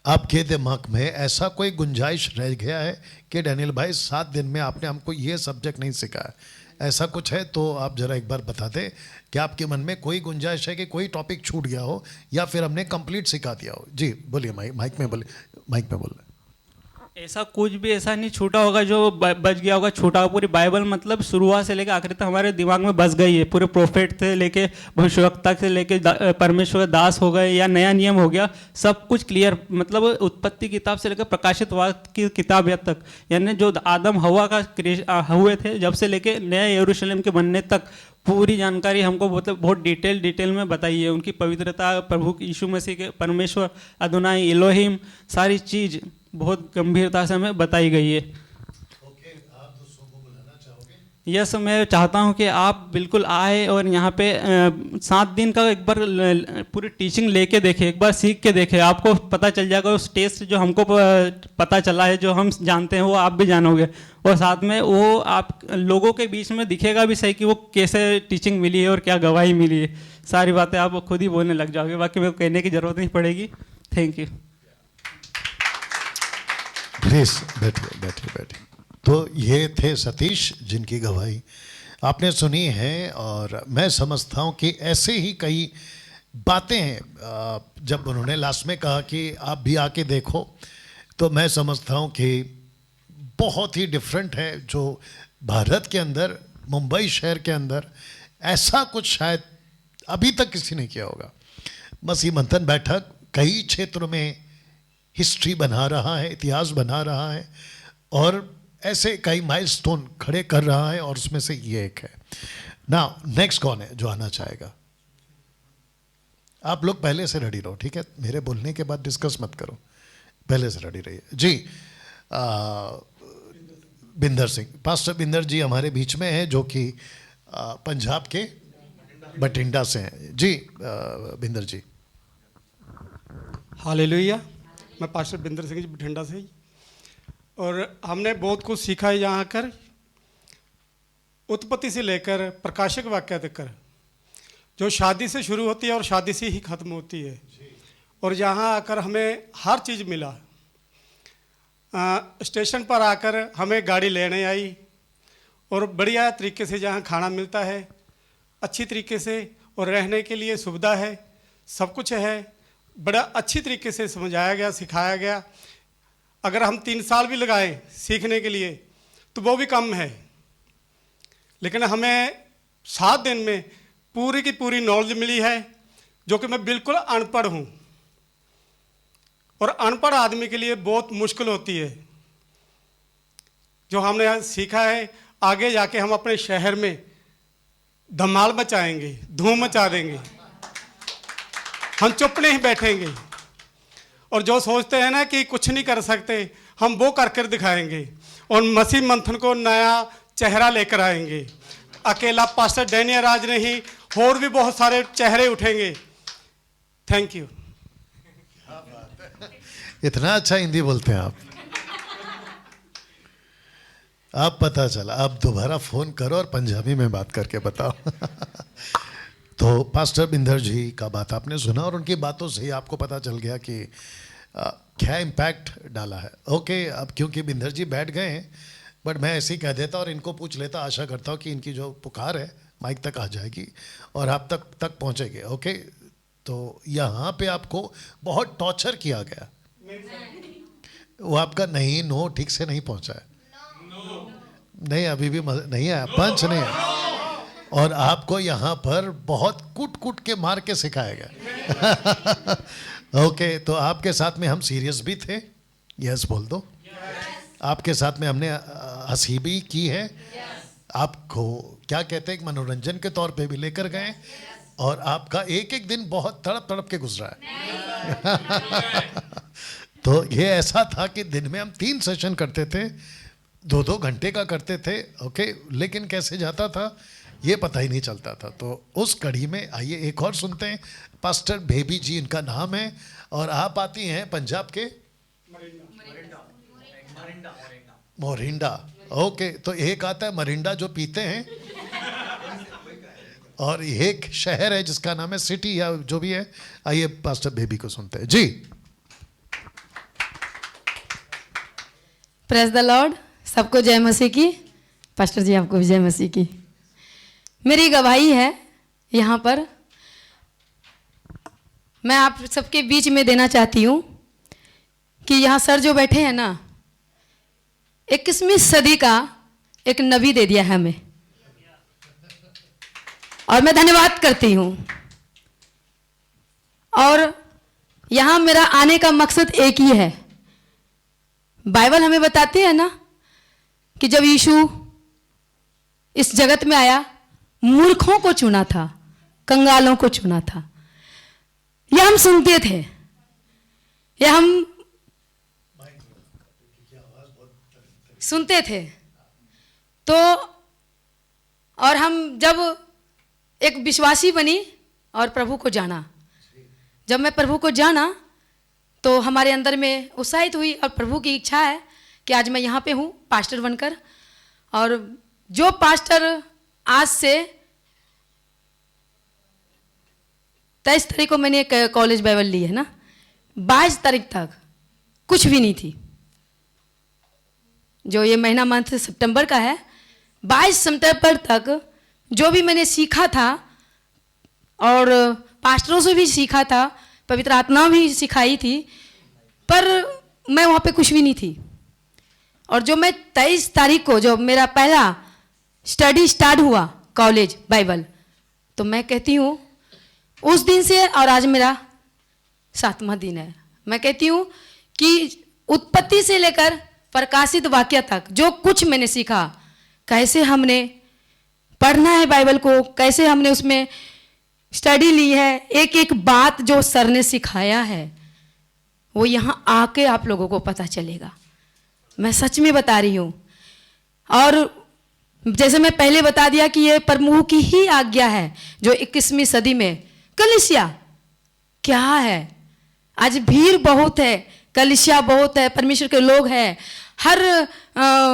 आपके दिमाग में ऐसा कोई गुंजाइश रह गया है कि डैनियल भाई 7 दिन में आपने हमको ये सब्जेक्ट नहीं सिखाया, ऐसा कुछ है तो आप ज़रा एक बार बता दें कि आपके मन में कोई गुंजाइश है कि कोई टॉपिक छूट गया हो या फिर हमने कंप्लीट सिखा दिया हो। जी बोलिए, माइक में बोलिए। ऐसा कुछ भी ऐसा नहीं छूटा होगा जो बच गया होगा, छूटा होगा। पूरी बाइबल मतलब शुरुआत से लेकर आखिर तक हमारे दिमाग में बस गई है। पूरे प्रोफेट से लेके भविष्यवक्ता से लेके परमेश्वर दास हो गए या नया नियम हो गया, सब कुछ क्लियर। मतलब उत्पत्ति किताब से लेकर प्रकाशित वाक्य की किताब तक, यानी जो आदम हवा का हुए थे जब से लेके नया यरूशलेम के बनने तक पूरी जानकारी हमको मतलब बहुत डिटेल में बताई है। उनकी पवित्रता, प्रभु यीशु मसीह के, परमेश्वर अदोनाई, एलोहिम, सारी चीज़ बहुत गंभीरता से हमें बताई गई है। आप दोस्तों को बुलाना चाहोगे? यस, मैं चाहता हूं कि आप बिल्कुल आए और यहाँ पे 7 दिन का एक बार पूरी टीचिंग लेके देखें, एक बार सीख के देखें, आपको पता चल जाएगा। उस टेस्ट जो हमको पता चला है, जो हम जानते हैं, वो आप भी जानोगे, और साथ में वो आप लोगों के बीच में दिखेगा भी सही कि वो कैसे टीचिंग मिली है और क्या गवाही मिली है। सारी बातें आप खुद ही बोलने लग जाओगे, बाकी मेरे को कहने की ज़रूरत नहीं पड़ेगी। Thank you. प्लीज बैठिए। तो ये थे सतीश जिनकी गवाही आपने सुनी है, और मैं समझता हूँ कि ऐसे ही कई बातें हैं, जब उन्होंने लास्ट में कहा कि आप भी आके देखो, तो मैं समझता हूँ कि बहुत ही डिफरेंट है। जो भारत के अंदर, मुंबई शहर के अंदर ऐसा कुछ शायद अभी तक किसी ने किया होगा। मसीह मंथन बैठक कई क्षेत्रों में हिस्ट्री बना रहा है, इतिहास बना रहा है, और ऐसे कई माइलस्टोन खड़े कर रहा है, और उसमें से ये एक है। नाउ नेक्स्ट कौन है जो आना चाहेगा? आप लोग पहले से रेडी रहो, ठीक है? मेरे बोलने के बाद डिस्कस मत करो, पहले से रेडी रहिए जी। बिंदर सिंह, पास्टर बिंदर जी हमारे बीच में हैं, जो कि पंजाब के बठिंडा से हैं जी। बिंदर जी। हालेलुया। मैं पास्टर बिंदर सिंह जी बठिंडा से ही, और हमने बहुत कुछ सीखा है यहाँ आकर, उत्पत्ति से लेकर प्रकाशक वाक्य तक, जो शादी से शुरू होती है और शादी से ही ख़त्म होती है। और यहाँ आकर हमें हर चीज़ मिला। स्टेशन पर आकर हमें गाड़ी लेने आई, और बढ़िया तरीके से जहाँ खाना मिलता है अच्छी तरीके से, और रहने के लिए सुविधा है, सब कुछ है, बड़ा अच्छी तरीके से समझाया गया, सिखाया गया। अगर हम 3 साल भी लगाएं सीखने के लिए तो वो भी कम है, लेकिन हमें 7 दिन में पूरी की पूरी नॉलेज मिली है, जो कि मैं बिल्कुल अनपढ़ हूँ, और अनपढ़ आदमी के लिए बहुत मुश्किल होती है। जो हमने यहाँ सीखा है, आगे जाके हम अपने शहर में धमाल मचाएंगे, धूम मचा देंगे, हम चुप नहीं बैठेंगे। और जो सोचते हैं ना कि कुछ नहीं कर सकते, हम वो कर कर दिखाएंगे, और मसीह मंथन को नया चेहरा लेकर आएंगे। अकेला पास्टर डैनियल राज नहीं, और भी बहुत सारे चेहरे उठेंगे। Thank you. इतना अच्छा हिंदी बोलते हैं आप। आप पता चला, आप दोबारा फोन करो और पंजाबी में बात करके बताओ। तो पास्टर बिंदर जी का बात आपने सुना, और उनकी बातों से ही आपको पता चल गया कि क्या इम्पैक्ट डाला है। ओके, अब क्योंकि बिंदर जी बैठ गए हैं, बट मैं ऐसे ही कह देता और इनको पूछ लेता। आशा करता हूँ कि इनकी जो पुकार है माइक तक आ जाएगी और आप तक पहुँचेंगे। ओके, तो यहाँ पे आपको बहुत टॉर्चर किया गया। वो आपका नहीं नो ठीक से नहीं पहुँचा है। नहीं, अभी भी नहीं आया, पंच नहीं आया, और आपको यहाँ पर बहुत कूट कूट के मार के सिखाया गया। ओके, तो आपके साथ में हम सीरियस भी थे, यस बोल दो। आपके साथ में हमने हंसी भी की है, आपको क्या कहते हैं, एक मनोरंजन के तौर पे भी लेकर गए, और आपका एक एक दिन बहुत तड़प तड़प के गुजरा है। तो ये ऐसा था कि दिन में हम 3 सेशन करते थे, 2-2 घंटे का करते थे। ओके, लेकिन कैसे जाता था ये पता ही नहीं चलता था। तो उस कड़ी में आइए एक और सुनते हैं। पास्टर बेबी जी इनका नाम है, और आप आती हैं पंजाब के मोरिंडा। ओके, तो एक आता है मरिंडा जो पीते हैं, और एक शहर है जिसका नाम है सिटी या जो भी है। आइए पास्टर बेबी को सुनते हैं जी। Praise the Lord. सबको जय मसीह की। पास्टर जी आपको भी जय मसीह की। मेरी गवाही है यहाँ पर, मैं आप सबके बीच में देना चाहती हूँ कि यहाँ सर जो बैठे हैं ना, 21वीं सदी का एक नबी दे दिया है हमें, और मैं धन्यवाद करती हूँ। और यहाँ मेरा आने का मकसद एक ही है। बाइबल हमें बताती है ना कि जब यीशु इस जगत में आया, मूर्खों को चुना था, कंगालों को चुना था। यह हम सुनते थे, यह हम सुनते थे। तो और हम जब एक विश्वासी बनी और प्रभु को जाना, जब मैं प्रभु को जाना तो हमारे अंदर में उत्साहित हुई, और प्रभु की इच्छा है कि आज मैं यहाँ पे हूँ पास्टर बनकर। और जो पास्टर आज से 23 तारीख को मैंने एक कॉलेज बाइबल ली है ना, 22 तारीख तक कुछ भी नहीं थी। जो ये महीना मंथ सितंबर का है, 22 सितंबर तक जो भी मैंने सीखा था और पास्टरों से भी सीखा था, पवित्र आत्मा भी सिखाई थी, पर मैं वहाँ पे कुछ भी नहीं थी। और जो मैं 23 तारीख को जो मेरा पहला स्टडी स्टार्ट हुआ कॉलेज बाइबल, तो मैं कहती हूँ उस दिन से और आज मेरा 7वां दिन है। मैं कहती हूँ कि उत्पत्ति से लेकर प्रकाशित वाक्य तक जो कुछ मैंने सीखा, कैसे हमने पढ़ना है बाइबल को, कैसे हमने उसमें स्टडी ली है, एक एक बात जो सर ने सिखाया है वो यहाँ आके आप लोगों को पता चलेगा। मैं सच में बता रही हूँ। और जैसे मैं पहले बता दिया कि ये प्रभु की ही आज्ञा है जो 21वीं सदी में कलीसिया क्या है। आज भीड़ बहुत है, कलीसिया बहुत है, परमेश्वर के लोग हैं, हर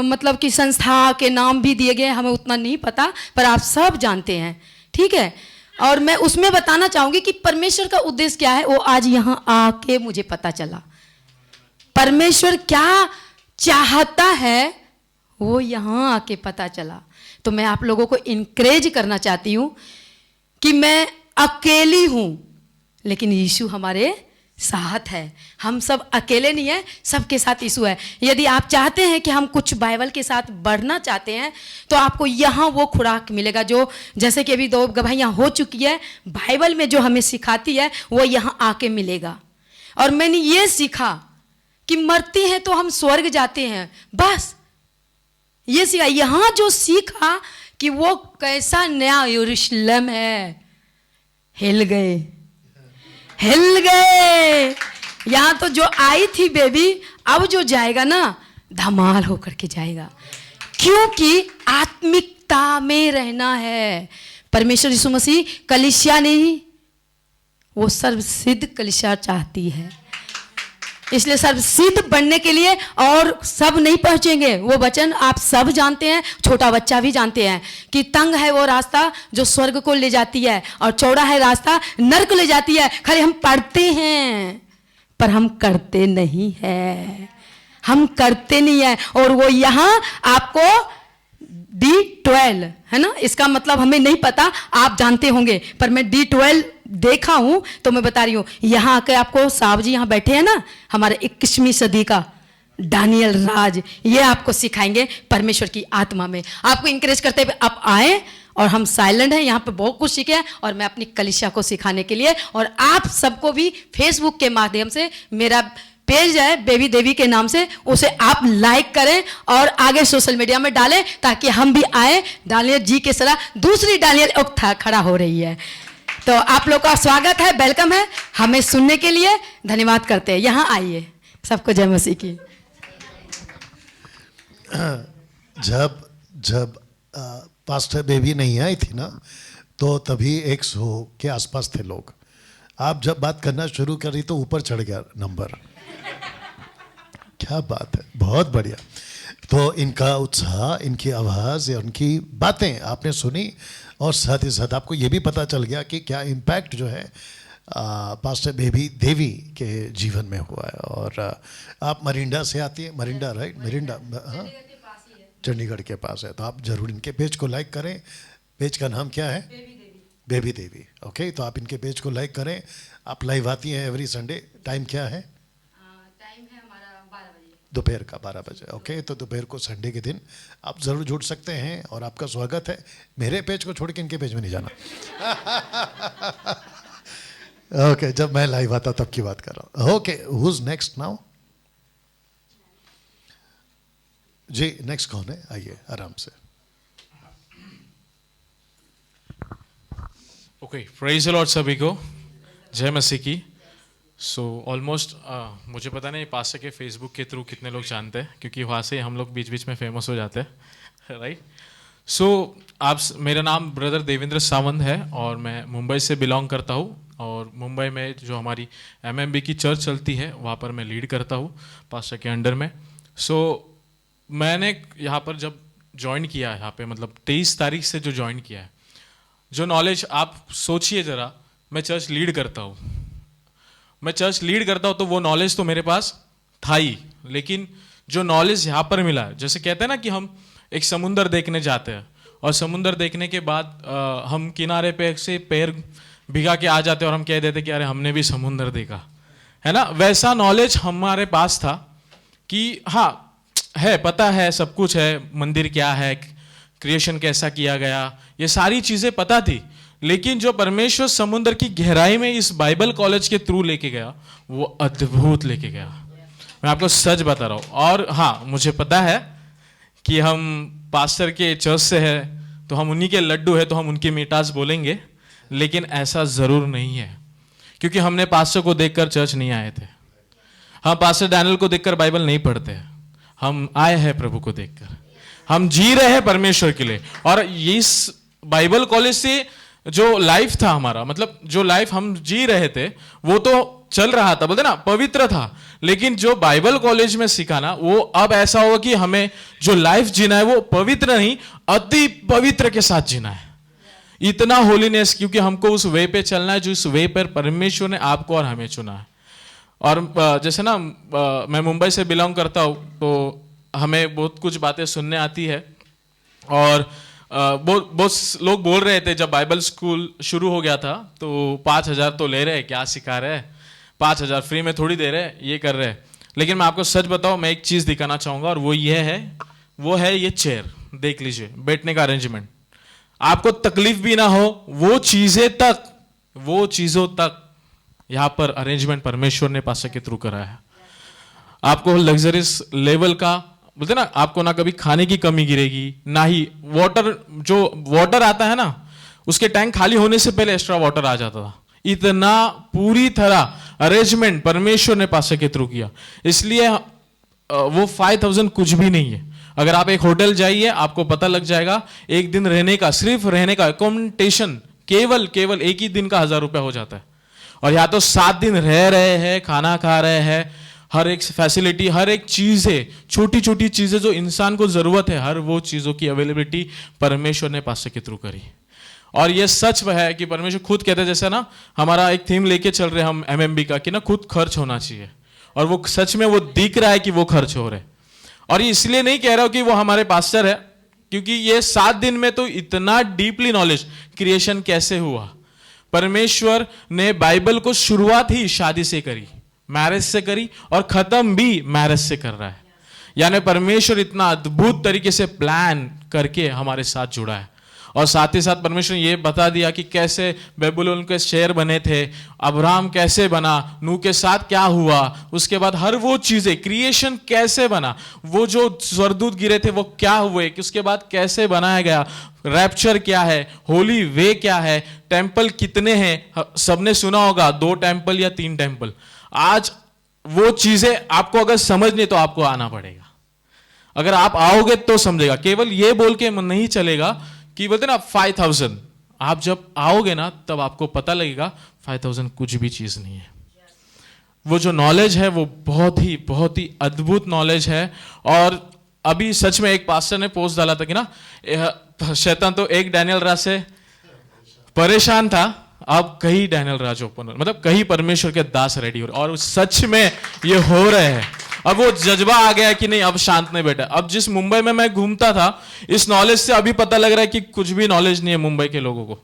मतलब कि संस्था के नाम भी दिए गए, हमें उतना नहीं पता पर आप सब जानते हैं, ठीक है। और मैं उसमें बताना चाहूंगी कि परमेश्वर का उद्देश्य क्या है, वो आज यहाँ आके मुझे पता चला। परमेश्वर क्या चाहता है वो यहाँ आके पता चला। तो मैं आप लोगों को इनकरेज करना चाहती हूँ कि मैं अकेली हूँ लेकिन यीशु हमारे साथ है। हम सब अकेले नहीं है, सबके साथ यीशु है। यदि आप चाहते हैं कि हम कुछ बाइबल के साथ बढ़ना चाहते हैं तो आपको यहाँ वो खुराक मिलेगा जो जैसे कि अभी 2 गवाहियाँ हो चुकी है, बाइबल में जो हमें सिखाती है वो यहाँ आके मिलेगा। और मैंने ये सीखा कि मरते हैं तो हम स्वर्ग जाते हैं, बस ये सीखा। यहाँ जो सीखा कि वो कैसा नया यरूशलेम है, हिल गए, हिल गए। यहाँ तो जो आई थी बेबी, अब जो जाएगा ना धमाल होकर के जाएगा, क्योंकि आत्मिकता में रहना है। परमेश्वर यीशु मसीह कलीसिया नहीं, वो सर्वसिद्ध कलीसिया चाहती है। इसलिए सर्वसिद्ध बनने के लिए, और सब नहीं पहुंचेंगे, वो वचन आप सब जानते हैं, छोटा बच्चा भी जानते हैं कि तंग है वो रास्ता जो स्वर्ग को ले जाती है और चौड़ा है रास्ता नर्क ले जाती है। खाली हम पढ़ते हैं पर हम करते नहीं है, हम करते नहीं है। और वो यहाँ आपको D12 है ना, इसका मतलब हमें नहीं पता, आप जानते होंगे, पर मैं D12 देखा हूं तो मैं बता रही हूं। यहां आकर आपको साहब जी यहां बैठे हैं ना, हमारे 21वीं सदी का दानियल राज, ये आपको सिखाएंगे परमेश्वर की आत्मा में। आपको इंकरेज करते हुए आप आए, और हम साइलेंट हैं, यहाँ पे बहुत कुछ सीखे हैं, और मैं अपनी कलीसिया को सिखाने के लिए, और आप सबको भी फेसबुक के माध्यम से, मेरा पेज है बेबी देवी के नाम से, उसे आप लाइक करें और आगे सोशल मीडिया में डालें ताकि हम भी आए। दानियल जी के सलाह दूसरी दानियल उक्था खड़ा हो रही है। तो आप लोग का स्वागत है, वेलकम है, हमें सुनने के लिए धन्यवाद करते हैं। यहाँ आइए, सबको जय मसीह की। जब पास्टर बेबी नहीं आई थी ना, तो तभी 100 के आसपास थे लोग। आप जब बात करना शुरू करी तो ऊपर चढ़ गया नंबर। क्या बात है, बहुत बढ़िया। तो इनका उत्साह, इनकी आवाज़ या उनकी बातें आपने सुनी, और साथ ही साथ आपको ये भी पता चल गया कि क्या इम्पैक्ट जो है पास्टर बेबी देवी के जीवन में हुआ है। और आप मरिंडा से आती हैं, मरिंडा राइट, मरिंडा, हाँ, चंडीगढ़ के पास है। तो आप जरूर इनके पेज को लाइक करें। पेज का नाम क्या है? बेबी देवी। ओके, तो आप इनके पेज को लाइक करें। आप लाइव आती हैं एवरी संडे। टाइम क्या है? टाइम है हमारा 12 बजे, दोपहर का 12 बजे। ओके, तो दोपहर को संडे के दिन आप ज़रूर जुड़ सकते हैं, और आपका स्वागत है। मेरे पेज को छोड़ के इनके पेज में नहीं जाना। ओके, जब मैं लाइव आता तब की बात कर रहा हूँ। Okay, who's next now? जी, नेक्स्ट कौन है? आइए आराम से। ओके, प्रेज द लॉर्ड सभी को, जय मसीह की। सो ऑलमोस्ट मुझे पता नहीं पास्टर के फेसबुक के थ्रू कितने लोग जानते हैं, क्योंकि वहाँ से हम लोग बीच बीच में फेमस हो जाते हैं, राइट। सो मेरा नाम ब्रदर देवेंद्र सावंत है, और मैं मुंबई से बिलोंग करता हूँ। और मुंबई में जो हमारी MMB की चर्च चलती है, वहाँ पर मैं लीड करता हूँ पास्टर के अंडर में। सो मैंने यहाँ पर जब ज्वाइन किया है, यहाँ पे मतलब 23 तारीख से जो ज्वाइन किया है, जो नॉलेज आप सोचिए ज़रा, मैं चर्च लीड करता हूँ, तो वो नॉलेज तो मेरे पास था ही, लेकिन जो नॉलेज यहाँ पर मिला है, जैसे कहते हैं ना कि हम एक समुंदर देखने जाते हैं, और समुंदर देखने के बाद हम किनारे पे से पैर भिगा के आ जाते और हम कह देते कि अरे हमने भी समुंदर देखा, है ना। वैसा नॉलेज हमारे पास था कि हाँ है, पता है, सब कुछ है, मंदिर क्या है, क्रिएशन कैसा किया गया, ये सारी चीज़ें पता थी। लेकिन जो परमेश्वर समुद्र की गहराई में इस बाइबल कॉलेज के थ्रू लेके गया, वो अद्भुत लेके गया। मैं आपको सच बता रहा हूँ। और हाँ, मुझे पता है कि हम पास्टर के चर्च से हैं, तो हम उन्हीं के लड्डू है, तो हम उनकी मिठास बोलेंगे, लेकिन ऐसा ज़रूर नहीं है। क्योंकि हमने पास्टर को देखकर चर्च नहीं आए थे, हम पास्टर डैनियल को देखकर बाइबल नहीं पढ़ते, हम आए हैं प्रभु को देखकर, हम जी रहे हैं परमेश्वर के लिए। और इस बाइबल कॉलेज से जो लाइफ था हमारा, मतलब जो लाइफ हम जी रहे थे, वो तो चल रहा था, बोलते ना पवित्र था। लेकिन जो बाइबल कॉलेज में सिखाना, वो अब ऐसा होगा कि हमें जो लाइफ जीना है वो पवित्र नहीं, अति पवित्र के साथ जीना है। इतना होलीनेस, क्योंकि हमको उस वे पे चलना है जो इस वे पर परमेश्वर ने आपको और हमें चुना है। और जैसे ना मैं मुंबई से बिलोंग करता हूँ, तो हमें बहुत कुछ बातें सुनने आती है। और बहुत लोग बोल रहे थे जब बाइबल स्कूल शुरू हो गया था, तो 5,000 तो ले रहे, क्या सिखा रहे, 5,000 फ्री में थोड़ी दे रहे, ये कर रहे। लेकिन मैं आपको सच बताऊं, मैं एक चीज़ दिखाना चाहूँगा, और वो ये है, वो है ये चेयर। देख लीजिए, बैठने का अरेंजमेंट, आपको तकलीफ भी ना हो, वो चीज़ों तक यहाँ पर अरेंजमेंट परमेश्वर ने पास्टर के थ्रू करा है। आपको लग्जरियस लेवल का, बोलते ना, आपको ना कभी खाने की कमी गिरेगी, ना ही वाटर, जो वाटर आता है ना, उसके टैंक खाली होने से पहले एक्स्ट्रा वाटर आ जाता था। इतना पूरी तरह अरेंजमेंट परमेश्वर ने पास्टर के थ्रू किया। इसलिए वो 5,000 कुछ भी नहीं है। अगर आप एक होटल जाइए, आपको पता लग जाएगा, एक दिन रहने का, सिर्फ रहने का अकोमोडेशन केवल एक ही दिन का 1,000 रुपया हो जाता है। और यहाँ तो 7 दिन रह रहे हैं, खाना खा रहे हैं, हर एक फैसिलिटी, हर एक चीज है, छोटी छोटी चीजें जो इंसान को जरूरत है, हर वो चीजों की अवेलेबिलिटी परमेश्वर ने पास्टर के थ्रू करी। और ये सच है कि परमेश्वर खुद कहते हैं, जैसे ना हमारा एक थीम लेके चल रहे हैं हम MMB का, कि ना खुद खर्च होना चाहिए। और वो सच में वो दिख रहा है कि वो खर्च हो रहे। और ये इसलिए नहीं कह रहा हूं कि वो हमारे पास्टर है, क्योंकि ये 7 दिन में तो इतना डीपली नॉलेज, क्रिएशन कैसे हुआ, परमेश्वर ने बाइबल को शुरुआत ही शादी से करी, मैरिज से करी, और खत्म भी मैरिज से कर रहा है। यानी परमेश्वर इतना अद्भुत तरीके से प्लान करके हमारे साथ जुड़ा है। और साथ ही साथ परमेश्वर ने ये बता दिया कि कैसे बेबीलोन के शहर बने थे, अब्राहम कैसे बना, नूह के साथ क्या हुआ, उसके बाद हर वो चीजें, क्रिएशन कैसे बना, वो जो स्वर्गदूत गिरे थे वो क्या हुए, कि उसके बाद कैसे बनाया गया, रैप्चर क्या है, होली वे क्या है, टेम्पल कितने हैं, सबने सुना होगा 2 टेम्पल या 3 टेम्पल। आज वो चीजें आपको अगर समझनी तो आपको आना पड़ेगा। अगर आप आओगे तो समझेगा, केवल ये बोल के नहीं चलेगा कि बोलते ना 5,000, आप जब आओगे ना तब आपको पता लगेगा 5,000 कुछ भी चीज नहीं है। वो जो नॉलेज है वो बहुत ही अद्भुत नॉलेज है। और अभी सच में एक पास्टर ने पोस्ट डाला था कि ना शैतान तो एक डैनियल राज से परेशान था, अब कई डैनियल राज ओपन, मतलब कई परमेश्वर के दास रेडी हो रहे, और सच में ये हो रहे हैं। अब वो जज्बा आ गया कि नहीं, अब शांत नहीं बैठा। अब जिस मुंबई में मैं घूमता था, इस नॉलेज से अभी पता लग रहा है कि कुछ भी नॉलेज नहीं है मुंबई के लोगों को,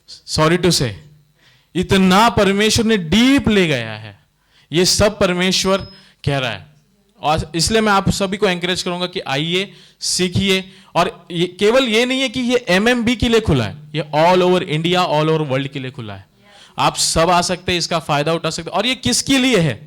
सॉरी टू से। इतना परमेश्वर ने डीप ले गया है, ये सब परमेश्वर कह रहा है। और इसलिए मैं आप सभी को एंकरेज करूंगा कि आइए, सीखिए। और ये केवल ये नहीं है कि ये MMB के लिए खुला है, ये all over India, all over world के लिए खुला है। आप सब आ सकते हैं, इसका फायदा उठा सकते हैं। और ये किसके लिए है?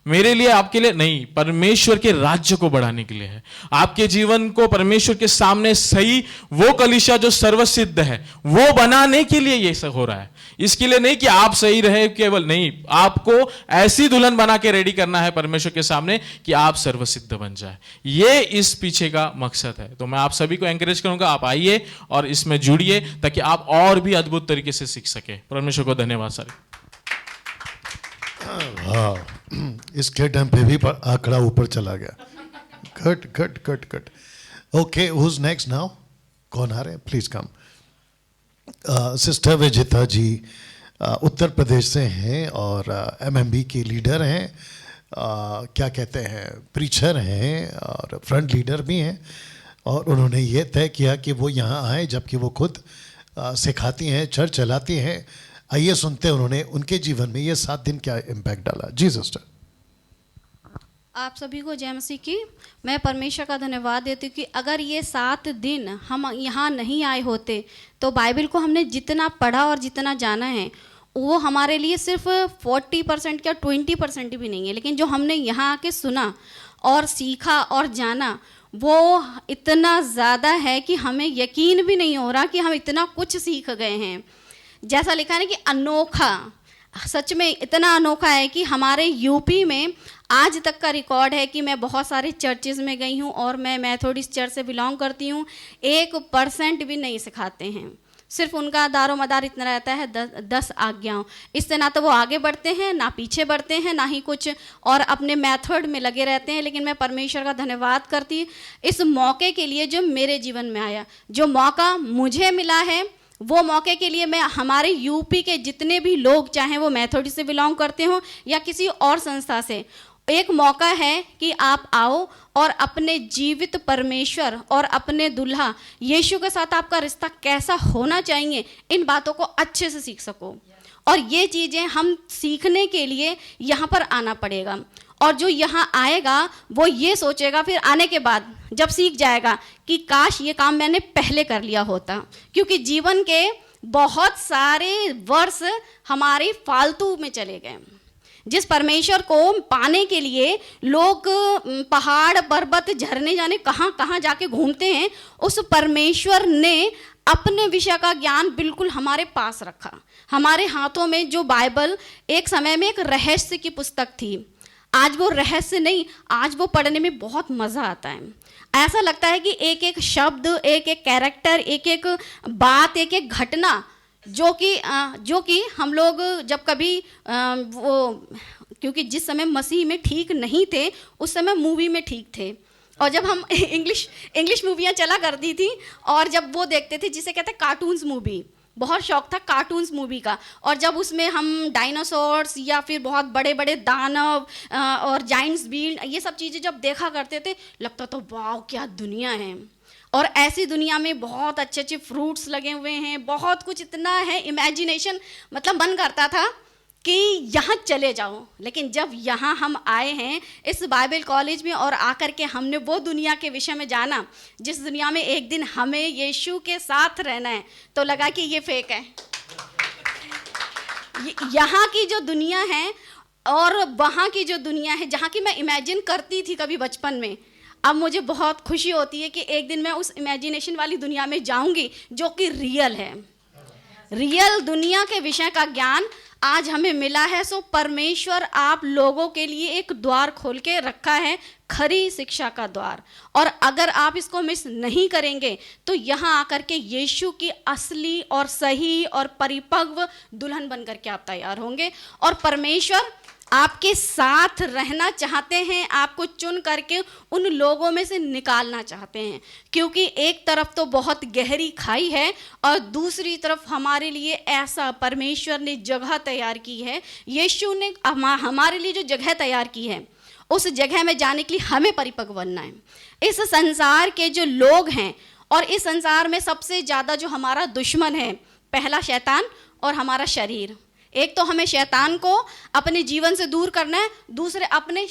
मेरे लिए, आपके लिए नहीं, परमेश्वर के राज्य को बढ़ाने के लिए है। आपके जीवन को परमेश्वर के सामने सही, वो कलीसिया जो सर्वसिद्ध है, वो बनाने के लिए ये सब हो रहा है। इसके लिए नहीं कि आप सही रहे केवल, नहीं, आपको ऐसी दुल्हन बना के रेडी करना है परमेश्वर के सामने कि आप सर्वसिद्ध बन जाए। ये इस पीछे का मकसद है। तो मैं आप सभी को एंकरेज करूंगा, आप आइए और इसमें जुड़िए, ताकि आप और भी अद्भुत तरीके से सीख सके। परमेश्वर को धन्यवाद सारे। इसके टाइम पे भी आंकड़ा ऊपर चला गया। Cut cut cut cut. Okay, who's next now? कौन आ रहे हैं? Please come. Sister Vijita ji Uttar Pradesh से हैं और MMB की लीडर हैं, क्या कहते हैं, प्रीचर हैं और फ्रंट लीडर भी हैं। और उन्होंने ये तय किया कि वो यहाँ आए, जबकि वो खुद सिखाती हैं, चर्च चलाती हैं। आइए सुनते हैं उन्होंने उनके जीवन में ये 7 दिन क्या इम्पैक्ट डाला। जी सिस्टर। आप सभी को जय मसीह की। मैं परमेश्वर का धन्यवाद देती हूँ कि अगर ये 7 दिन हम यहाँ नहीं आए होते तो बाइबल को हमने जितना पढ़ा और जितना जाना है वो हमारे लिए सिर्फ 40% या 20% भी नहीं है, लेकिन जो हमने यहाँ आके सुना और सीखा और जाना वो इतना ज़्यादा है कि हमें यकीन भी नहीं हो रहा कि हम इतना कुछ सीख गए हैं। जैसा लिखा है ना कि अनोखा, सच में इतना अनोखा है कि हमारे यूपी में आज तक का रिकॉर्ड है कि मैं बहुत सारे चर्चेज़ में गई हूँ और मैं मैथोडिस्ट चर्च से बिलोंग करती हूँ, 1% भी नहीं सिखाते हैं। सिर्फ उनका दारो मदार इतना रहता है 10 आज्ञाओं। इससे ना तो वो आगे बढ़ते हैं ना पीछे बढ़ते हैं, ना ही कुछ और अपने मेथड में लगे रहते हैं। लेकिन मैं परमेश्वर का धन्यवाद करती इस मौके के लिए जो मेरे जीवन में आया, जो मौका मुझे मिला है वो मौके के लिए मैं हमारे यूपी के जितने भी लोग, चाहे वो मेथोडिस्ट से बिलोंग करते हो या किसी और संस्था से, एक मौका है कि आप आओ और अपने जीवित परमेश्वर और अपने दुल्हा यीशु के साथ आपका रिश्ता कैसा होना चाहिए इन बातों को अच्छे से सीख सको। और ये चीज़ें हम सीखने के लिए यहाँ पर आना पड़ेगा। और जो यहाँ आएगा वो ये सोचेगा फिर आने के बाद जब सीख जाएगा कि काश ये काम मैंने पहले कर लिया होता, क्योंकि जीवन के बहुत सारे वर्ष हमारे फालतू में चले गए। जिस परमेश्वर को पाने के लिए लोग पहाड़ पर्वत झरने जाने कहाँ कहाँ जाके घूमते हैं, उस परमेश्वर ने अपने विषय का ज्ञान बिल्कुल हमारे पास रखा। हमारे हाथों में जो बाइबल एक समय में एक रहस्य की पुस्तक थी, आज वो रहस्य नहीं, आज वो पढ़ने में बहुत मज़ा आता है। ऐसा लगता है कि एक एक शब्द, एक एक कैरेक्टर, एक एक बात, एक एक घटना जो कि हम लोग जब कभी वो, क्योंकि जिस समय मसीह में ठीक नहीं थे उस समय मूवी में ठीक थे। और जब हम इंग्लिश मूवियाँ चला करती थी और जब वो देखते थे जिसे कहते हैं कार्टून्स मूवी, बहुत शौक था कार्टून्स मूवी का। और जब उसमें हम डायनासोर्स या फिर बहुत बड़े बड़े दानव और जाइंट्स बील ये सब चीज़ें जब देखा करते थे, लगता तो वाह क्या दुनिया है। और ऐसी दुनिया में बहुत अच्छे अच्छे फ्रूट्स लगे हुए हैं, बहुत कुछ इतना है, इमेजिनेशन, मतलब मन करता था कि यहाँ चले जाओ। लेकिन जब यहाँ हम आए हैं इस बाइबल कॉलेज में और आकर के हमने वो दुनिया के विषय में जाना जिस दुनिया में एक दिन हमें यीशु के साथ रहना है, तो लगा कि ये फेक है। यहाँ की जो दुनिया है और वहाँ की जो दुनिया है जहाँ की मैं इमेजिन करती थी कभी बचपन में, अब मुझे बहुत खुशी होती है कि एक दिन मैं उस इमेजिनेशन वाली दुनिया में जाऊंगी जो कि रियल है। रियल दुनिया के विषय का ज्ञान आज हमें मिला है। सो परमेश्वर आप लोगों के लिए एक द्वार खोल के रखा है, खरी शिक्षा का द्वार। और अगर आप इसको मिस नहीं करेंगे तो यहाँ आकर के यीशु की असली और सही और परिपक्व दुल्हन बनकर के आप तैयार होंगे। और परमेश्वर आपके साथ रहना चाहते हैं, आपको चुन करके उन लोगों में से निकालना चाहते हैं, क्योंकि एक तरफ तो बहुत गहरी खाई है और दूसरी तरफ हमारे लिए ऐसा परमेश्वर ने जगह तैयार की है। यीशु ने हमारे लिए जो जगह तैयार की है उस जगह में जाने के लिए हमें परिपक्व बनना है। इस संसार के जो लोग हैं और इस संसार में सबसे ज़्यादा जो हमारा दुश्मन है, पहला शैतान और हमारा शरीर। एक तो हमें शैतान को अपने जीवन से दूर करना है, दूसरे अपने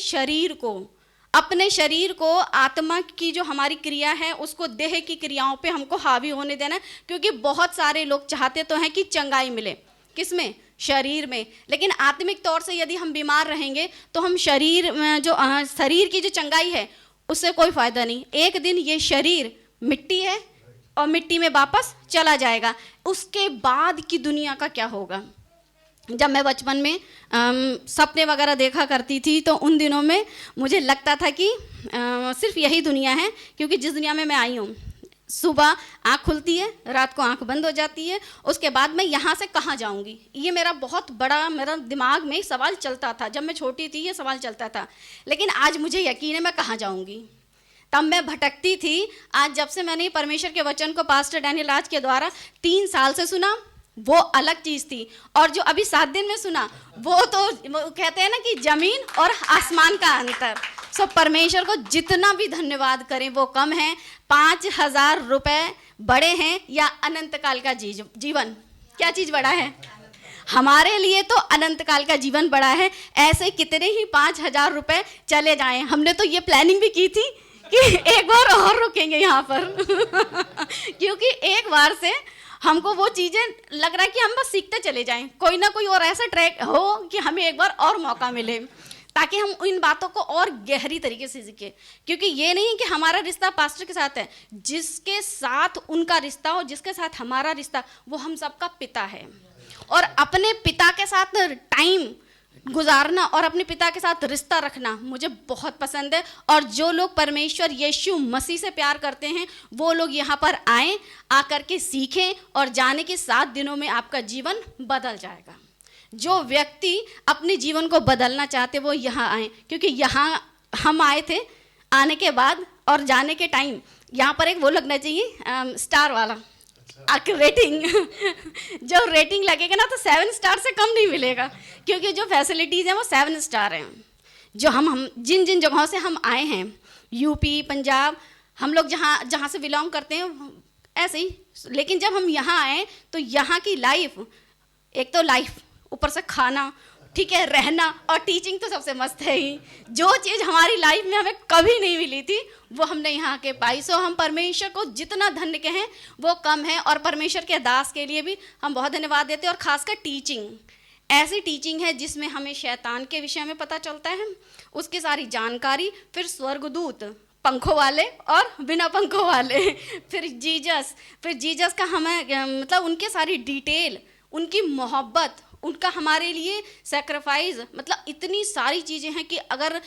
शरीर को आत्मा की जो हमारी क्रिया है उसको देह की क्रियाओं पे हमको हावी होने देना है। क्योंकि बहुत सारे लोग चाहते तो हैं कि चंगाई मिले, किसमें? शरीर में। लेकिन आत्मिक तौर से यदि हम बीमार रहेंगे तो हम शरीर की जो चंगाई है उससे कोई फ़ायदा नहीं। एक दिन ये शरीर मिट्टी है और मिट्टी में वापस चला जाएगा। उसके बाद की दुनिया का क्या होगा? जब मैं बचपन में सपने वगैरह देखा करती थी तो उन दिनों में मुझे लगता था कि सिर्फ यही दुनिया है, क्योंकि जिस दुनिया में मैं आई हूँ सुबह आँख खुलती है, रात को आँख बंद हो जाती है, उसके बाद मैं यहाँ से कहाँ जाऊँगी? ये मेरा बहुत बड़ा मेरा दिमाग में सवाल चलता था। जब मैं छोटी थी ये सवाल चलता था, लेकिन आज मुझे यकीन है मैं कहाँ जाऊँगी। तब मैं भटकती थी। आज जब से मैंने परमेश्वर के वचन को पास्टर डैनियल राज के द्वारा 3 साल से सुना वो अलग चीज़ थी, और जो अभी 7 दिन में सुना वो कहते हैं ना कि ज़मीन और आसमान का अंतर। सो परमेश्वर को जितना भी धन्यवाद करें वो कम है। 5,000 रुपये बड़े हैं या अनंत काल का जीवन? क्या चीज़ बड़ा है? हमारे लिए तो अनंत काल का जीवन बड़ा है। ऐसे कितने ही 5,000 रुपए चले जाएं। हमने तो ये प्लानिंग भी की थी कि एक बार और रुकेंगे यहाँ पर क्योंकि एक बार से हमको वो चीज़ें लग रहा है कि हम बस सीखते चले जाएं, कोई ना कोई और ऐसा ट्रैक हो कि हमें एक बार और मौका मिले, ताकि हम इन बातों को और गहरी तरीके से सीखें। क्योंकि ये नहीं कि हमारा रिश्ता पास्टर के साथ है, जिसके साथ उनका रिश्ता हो, जिसके साथ हमारा रिश्ता, वो हम सबका पिता है। और अपने पिता के साथ टाइम गुजारना और अपने पिता के साथ रिश्ता रखना मुझे बहुत पसंद है। और जो लोग परमेश्वर यीशु मसीह से प्यार करते हैं वो लोग यहाँ पर आएँ, आकर के सीखें और जाने के 7 दिनों में आपका जीवन बदल जाएगा। जो व्यक्ति अपने जीवन को बदलना चाहते वो यहाँ आए, क्योंकि यहाँ हम आए थे, आने के बाद और जाने के टाइम यहाँ पर एक वो लगना चाहिए स्टार वाला रेटिंग जो रेटिंग लगेगा ना तो 7 स्टार से कम नहीं मिलेगा, क्योंकि जो फैसिलिटीज़ हैं वो 7 स्टार हैं। जो हम जिन जिन जगहों से हम आए हैं, यूपी, पंजाब, हम लोग जहाँ से बिलोंग करते हैं ऐसे ही, लेकिन जब हम यहाँ आए तो यहाँ की लाइफ, एक तो लाइफ, ऊपर से खाना, ठीक है, रहना और टीचिंग तो सबसे मस्त है ही। जो चीज़ हमारी लाइफ में हमें कभी नहीं मिली थी वो हमने यहाँ के पाई। सो हम परमेश्वर को जितना धन्य कहें वो कम है। और परमेश्वर के दास के लिए भी हम बहुत धन्यवाद देते हैं। और ख़ासकर टीचिंग, ऐसी टीचिंग है जिसमें हमें शैतान के विषय में पता चलता है, उसकी सारी जानकारी, फिर स्वर्गदूत पंखों वाले और बिना पंखों वाले, फिर जीसस का हमें मतलब उनके सारी डिटेल, उनकी मोहब्बत, उनका हमारे लिए सेक्रीफाइस, मतलब इतनी सारी चीज़ें हैं कि अगर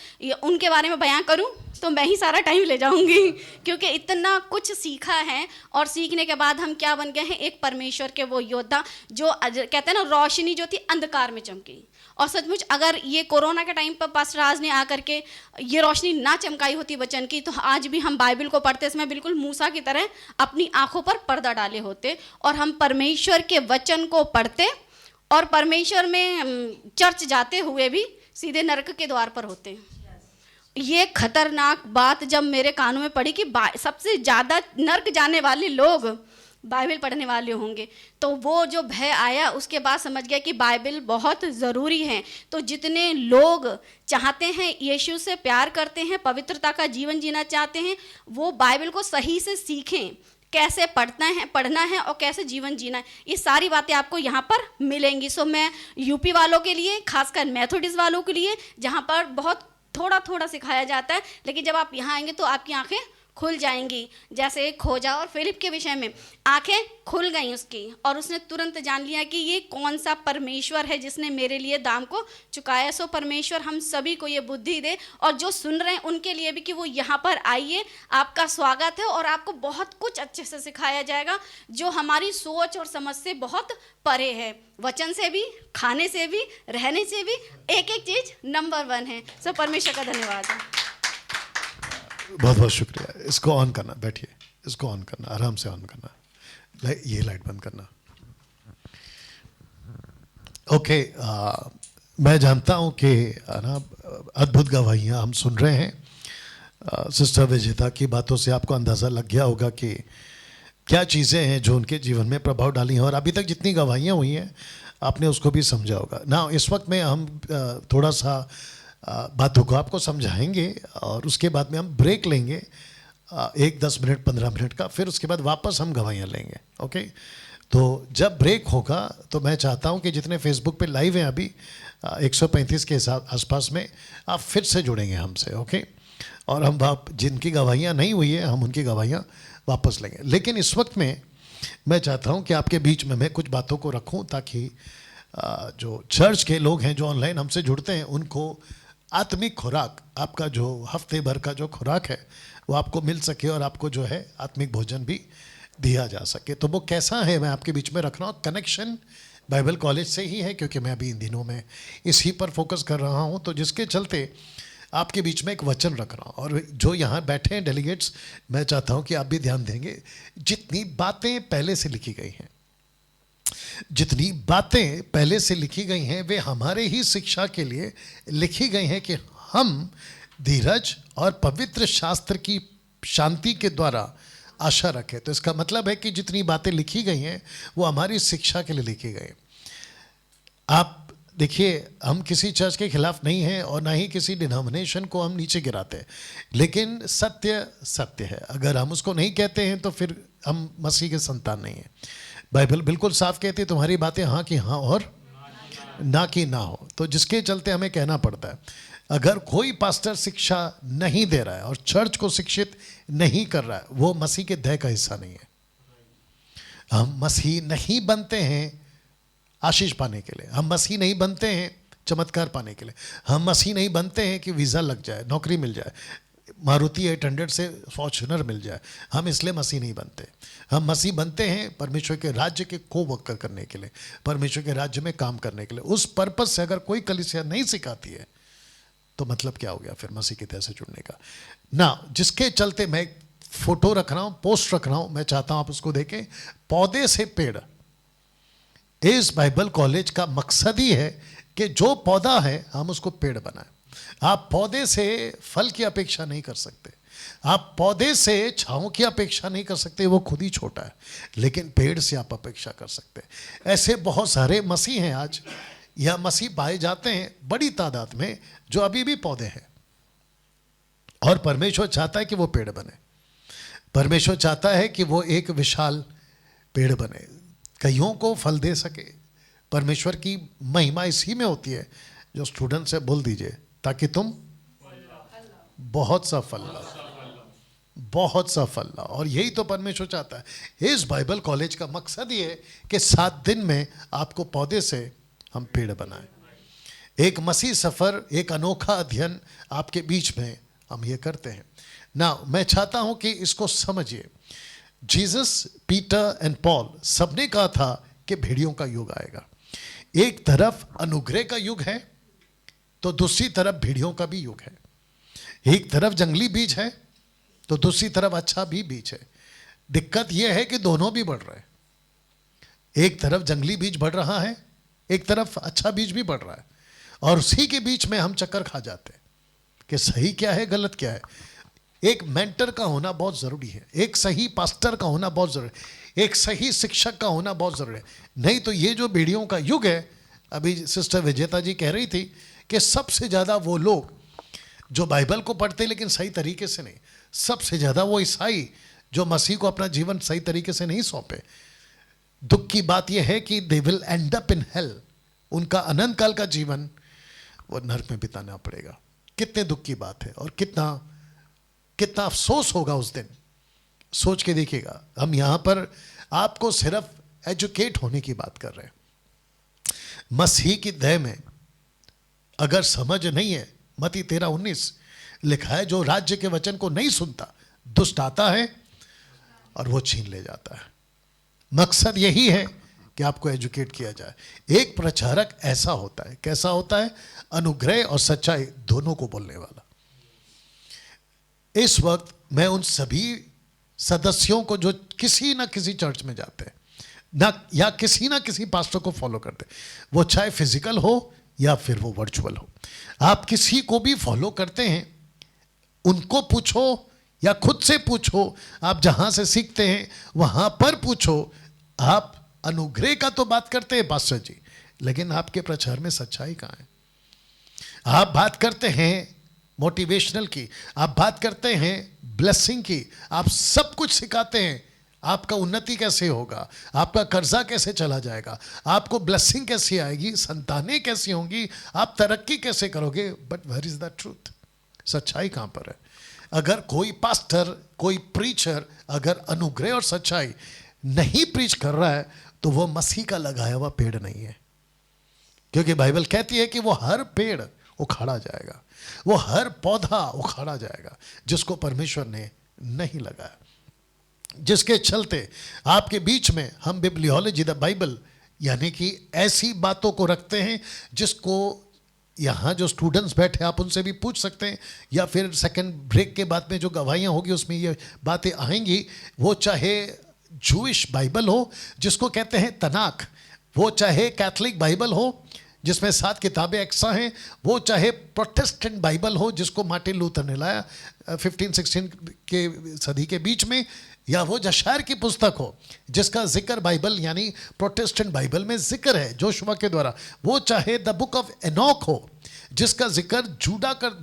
उनके बारे में बयां करूं तो मैं ही सारा टाइम ले जाऊंगी, क्योंकि इतना कुछ सीखा है। और सीखने के बाद हम क्या बन गए हैं, एक परमेश्वर के वो योद्धा जो कहते हैं ना, रोशनी जो थी अंधकार में चमकी। और सचमुच अगर ये कोरोना के टाइम पर पास्टर राज ने आकर के ये रोशनी ना चमकाई होती वचन की, तो आज भी हम बाइबल को पढ़ते समय बिल्कुल मूसा की तरह अपनी आंखों पर पर्दा डाले होते और हम परमेश्वर के वचन को पढ़ते और परमेश्वर में चर्च जाते हुए भी सीधे नरक के द्वार पर होते। ये खतरनाक बात जब मेरे कानों में पड़ी कि सबसे ज़्यादा नरक जाने वाले लोग बाइबल पढ़ने वाले होंगे, तो वो जो भय आया, उसके बाद समझ गया कि बाइबल बहुत ज़रूरी है। तो जितने लोग चाहते हैं, यीशु से प्यार करते हैं, पवित्रता का जीवन जीना चाहते हैं, वो बाइबल को सही से सीखें, कैसे पढ़ना है और कैसे जीवन जीना है। ये सारी बातें आपको यहाँ पर मिलेंगी। सो मैं यूपी वालों के लिए, खासकर मेथोडिस्ट वालों के लिए, जहाँ पर बहुत थोड़ा थोड़ा सिखाया जाता है, लेकिन जब आप यहाँ आएंगे तो आपकी आंखें खुल जाएंगी। जैसे खोजा और फिलिप के विषय में आंखें खुल गई उसकी, और उसने तुरंत जान लिया कि ये कौन सा परमेश्वर है जिसने मेरे लिए दाम को चुकाया। सो परमेश्वर हम सभी को ये बुद्धि दे, और जो सुन रहे हैं उनके लिए भी कि वो यहाँ पर आइए, आपका स्वागत है और आपको बहुत कुछ अच्छे से सिखाया जाएगा जो हमारी सोच और समझ से बहुत परे है। वचन से भी, खाने से भी, रहने से भी, एक एक चीज़ नंबर 1 है। सो परमेश्वर का धन्यवाद है। बहुत बहुत शुक्रिया। इसको ऑन करना, बैठिए, इसको ऑन करना, आराम से ऑन करना, ये लाइट बंद करना। ओके, मैं जानता हूँ कि ना अद्भुत गवाहियाँ हम सुन रहे हैं। सिस्टर विजेता की बातों से आपको अंदाज़ा लग गया होगा कि क्या चीज़ें हैं जो उनके जीवन में प्रभाव डाली हैं, और अभी तक जितनी गवाहियाँ हुई हैं आपने उसको भी समझा होगा ना। इस वक्त में हम थोड़ा सा बातों को आपको समझाएंगे और उसके बाद में हम ब्रेक लेंगे 1-10 मिनट 15 मिनट का, फिर उसके बाद वापस हम गवाहियाँ लेंगे। ओके, तो जब ब्रेक होगा तो मैं चाहता हूँ कि जितने फेसबुक पे लाइव हैं अभी 135 के आसपास में, आप फिर से जुड़ेंगे हमसे। ओके, और हम जिनकी गवाहियाँ नहीं हुई है हम उनकी गवाहियाँ वापस लेंगे। लेकिन इस वक्त में मैं चाहता हूँ कि आपके बीच में मैं कुछ बातों को रखूँ, ताकि जो चर्च के लोग हैं जो ऑनलाइन हमसे जुड़ते हैं उनको आत्मिक खुराक, आपका जो हफ्ते भर का जो खुराक है वो आपको मिल सके, और आपको जो है आत्मिक भोजन भी दिया जा सके। तो वो कैसा है मैं आपके बीच में रख रहा हूँ। कनेक्शन बाइबल कॉलेज से ही है, क्योंकि मैं अभी इन दिनों में इसी पर फोकस कर रहा हूँ, तो जिसके चलते आपके बीच में एक वचन रख रहा हूँ। और जो यहाँ बैठे हैं डेलीगेट्स, मैं चाहता हूँ कि आप भी ध्यान देंगे। जितनी बातें पहले से लिखी गई हैं, जितनी बातें पहले से लिखी गई हैं, वे हमारे ही शिक्षा के लिए लिखी गई हैं कि हम धीरज और पवित्र शास्त्र की शांति के द्वारा आशा रखें। तो इसका मतलब है कि जितनी बातें लिखी गई हैं वो हमारी शिक्षा के लिए लिखी गई हैं। आप देखिए, हम किसी चर्च के खिलाफ नहीं हैं और ना ही किसी डिनोमिनेशन को हम नीचे गिराते हैं, लेकिन सत्य सत्य है। अगर हम उसको नहीं कहते हैं तो फिर हम मसीह के संतान नहीं हैं। बाइबल बिल्कुल साफ कहती है तुम्हारी बातें हाँ की हाँ और ना की ना हो। तो जिसके चलते हमें कहना पड़ता है, अगर कोई पास्टर शिक्षा नहीं दे रहा है और चर्च को शिक्षित नहीं कर रहा है, वो मसीह के देह का हिस्सा नहीं है। हम मसीह नहीं बनते हैं आशीष पाने के लिए, हम मसीह नहीं बनते हैं चमत्कार पाने के लिए, हम मसीह नहीं बनते हैं कि वीज़ा लग जाए, नौकरी मिल जाए, मारुति 800 से फॉर्च्यूनर मिल जाए। हम इसलिए मसीह नहीं बनते। हम मसीह बनते हैं परमेश्वर के राज्य के को वर्कर करने के लिए, परमेश्वर के राज्य में काम करने के लिए। उस पर्पस से अगर कोई कलीसिया नहीं सिखाती है तो मतलब क्या हो गया फिर मसीह की तरह से जुड़ने का ना। जिसके चलते मैं फोटो रख रहा हूँ, पोस्ट रख रहा हूँ, मैं चाहता हूँ आप उसको देखें। पौधे से पेड़, इस बाइबल कॉलेज का मकसद ही है कि जो पौधा है हम उसको पेड़ बनाएं। आप पौधे से फल की अपेक्षा नहीं कर सकते, आप पौधे से छांव की अपेक्षा नहीं कर सकते, वो खुद ही छोटा है, लेकिन पेड़ से आप अपेक्षा कर सकते हैं। ऐसे बहुत सारे मसीह हैं आज, या मसीह पाए जाते हैं बड़ी तादाद में, जो अभी भी पौधे हैं, और परमेश्वर चाहता है कि वो पेड़ बने। परमेश्वर चाहता है कि वो एक विशाल पेड़ बने, कईयों को फल दे सके। परमेश्वर की महिमा इसी में होती है, जो स्टूडेंट से बोल दीजिए, ताकि तुम बहुत सा फल लाओ, बहुत सा फल लाओ। और यही तो परमेश्वर चाहता है। इस बाइबल कॉलेज का मकसद ये है कि 7 दिन में आपको पौधे से हम पेड़ बनाएं। एक मसीह सफ़र, एक अनोखा अध्ययन आपके बीच में हम ये करते हैं ना। मैं चाहता हूं कि इसको समझिए। जीसस, पीटर एंड पॉल सबने कहा था कि भेड़ियों का युग आएगा। एक तरफ अनुग्रह का युग है तो दूसरी तरफ भेड़ियों का भी युग है। एक तरफ जंगली बीज है तो दूसरी तरफ अच्छा भी बीज है। दिक्कत यह है कि दोनों भी बढ़ रहे हैं। एक तरफ जंगली बीज बढ़ रहा है, एक तरफ अच्छा बीज भी बढ़ रहा है, और उसी के बीच में हम चक्कर खा जाते हैं कि सही क्या है गलत क्या है। एक मेंटर का होना बहुत ज़रूरी है, एक सही पास्टर का होना बहुत ज़रूरी है, एक सही शिक्षक का होना बहुत ज़रूरी है। नहीं तो ये जो भेड़ियों का युग है, अभी सिस्टर विजेता जी कह रही थी कि सबसे ज़्यादा वो लोग जो बाइबल को पढ़ते लेकिन सही तरीके से नहीं, सबसे ज़्यादा वो ईसाई जो मसीह को अपना जीवन सही तरीके से नहीं सौंपे। दुख की बात यह है कि they will and up in hell. उनका अनंत काल का जीवन वो नरक में बिताना पड़ेगा। कितने दुख की बात है, और कितना अफसोस होगा उस दिन। सोच के देखिएगा। हम यहाँ पर आपको सिर्फ एजुकेट होने की बात कर रहे हैं। मसीह की देह में अगर समझ नहीं है, मत्ती 13:19 लिखा है, जो राज्य के वचन को नहीं सुनता, दुष्ट आता है और वो छीन ले जाता है। मकसद यही है कि आपको एजुकेट किया जाए। एक प्रचारक ऐसा होता है, कैसा होता है? अनुग्रह और सच्चाई दोनों को बोलने वाला। इस वक्त मैं उन सभी सदस्यों को जो किसी ना किसी चर्च में जाते हैं ना, या किसी ना किसी पास्टर को फॉलो करते हैं, वो चाहे फिजिकल हो या फिर वो वर्चुअल हो, आप किसी को भी फॉलो करते हैं, उनको पूछो या खुद से पूछो, आप जहां से सीखते हैं वहां पर पूछो। आप अनुग्रह का तो बात करते हैं पास्टर जी, लेकिन आपके प्रचार में सच्चाई कहां है? आप बात करते हैं मोटिवेशनल की, आप बात करते हैं ब्लेसिंग की, आप सब कुछ सिखाते हैं। आपका उन्नति कैसे होगा, आपका कर्जा कैसे चला जाएगा, आपको ब्लेसिंग कैसी आएगी, संतानें कैसी होंगी, आप तरक्की कैसे करोगे, but where is the truth? सच्चाई कहां पर है? अगर कोई पास्टर, कोई प्रीचर अगर अनुग्रह और सच्चाई नहीं प्रीच कर रहा है तो वो मसीह का लगाया हुआ पेड़ नहीं है। क्योंकि बाइबल कहती है कि वो हर पेड़ उखाड़ा जाएगा, वो हर पौधा उखाड़ा जाएगा जिसको परमेश्वर ने नहीं लगाया। जिसके चलते आपके बीच में हम बिब्लियोलॉजी द बाइबल यानी कि ऐसी बातों को रखते हैं जिसको यहाँ जो स्टूडेंट्स बैठे आप उनसे भी पूछ सकते हैं, या फिर सेकंड ब्रेक के बाद में जो गवाहियाँ होगी उसमें ये बातें आएंगी। वो चाहे जूइश बाइबल हो जिसको कहते हैं तनाक, वो चाहे कैथलिक बाइबल हो जिसमें 7 किताबें एक्स्ट्रा हैं, वो चाहे प्रोटेस्टेंट बाइबल हो जिसको मार्टिन लूथर ने लाया 15-16 के सदी के बीच में, या वो जशायर की पुस्तक हो जिसका जिक्र बाइबल यानी प्रोटेस्टेंट बाइबल में जिक्र है जोशुआ के द्वारा, वो चाहे द बुक ऑफ एनॉक हो जिसका जिक्र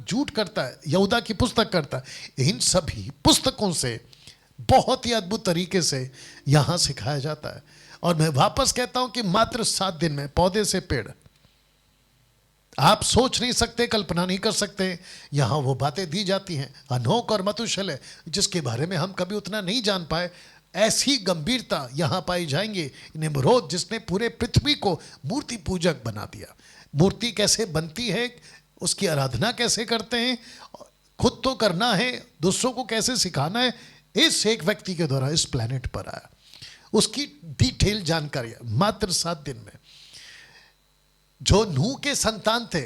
झूठ करता है, यहूदा की पुस्तक करता है। इन सभी पुस्तकों से बहुत ही अद्भुत तरीके से यहाँ सिखाया जाता है। और मैं वापस कहता हूं कि मात्र 7 दिन में पौधे से पेड़, आप सोच नहीं सकते, कल्पना नहीं कर सकते, यहां वो बातें दी जाती हैं। अनोक और मतुशलह जिसके बारे में हम कभी उतना नहीं जान पाए, ऐसी गंभीरता यहां पाई जाएंगी। निम्रोद जिसने पूरे पृथ्वी को मूर्ति पूजक बना दिया, मूर्ति कैसे बनती है, उसकी आराधना कैसे करते हैं, खुद तो करना है, दूसरों को कैसे सिखाना है, इस एक व्यक्ति के द्वारा इस प्लेनेट पर आया। उसकी डिटेल जानकारी मात्र 7 दिन में। जो नूह के संतान थे,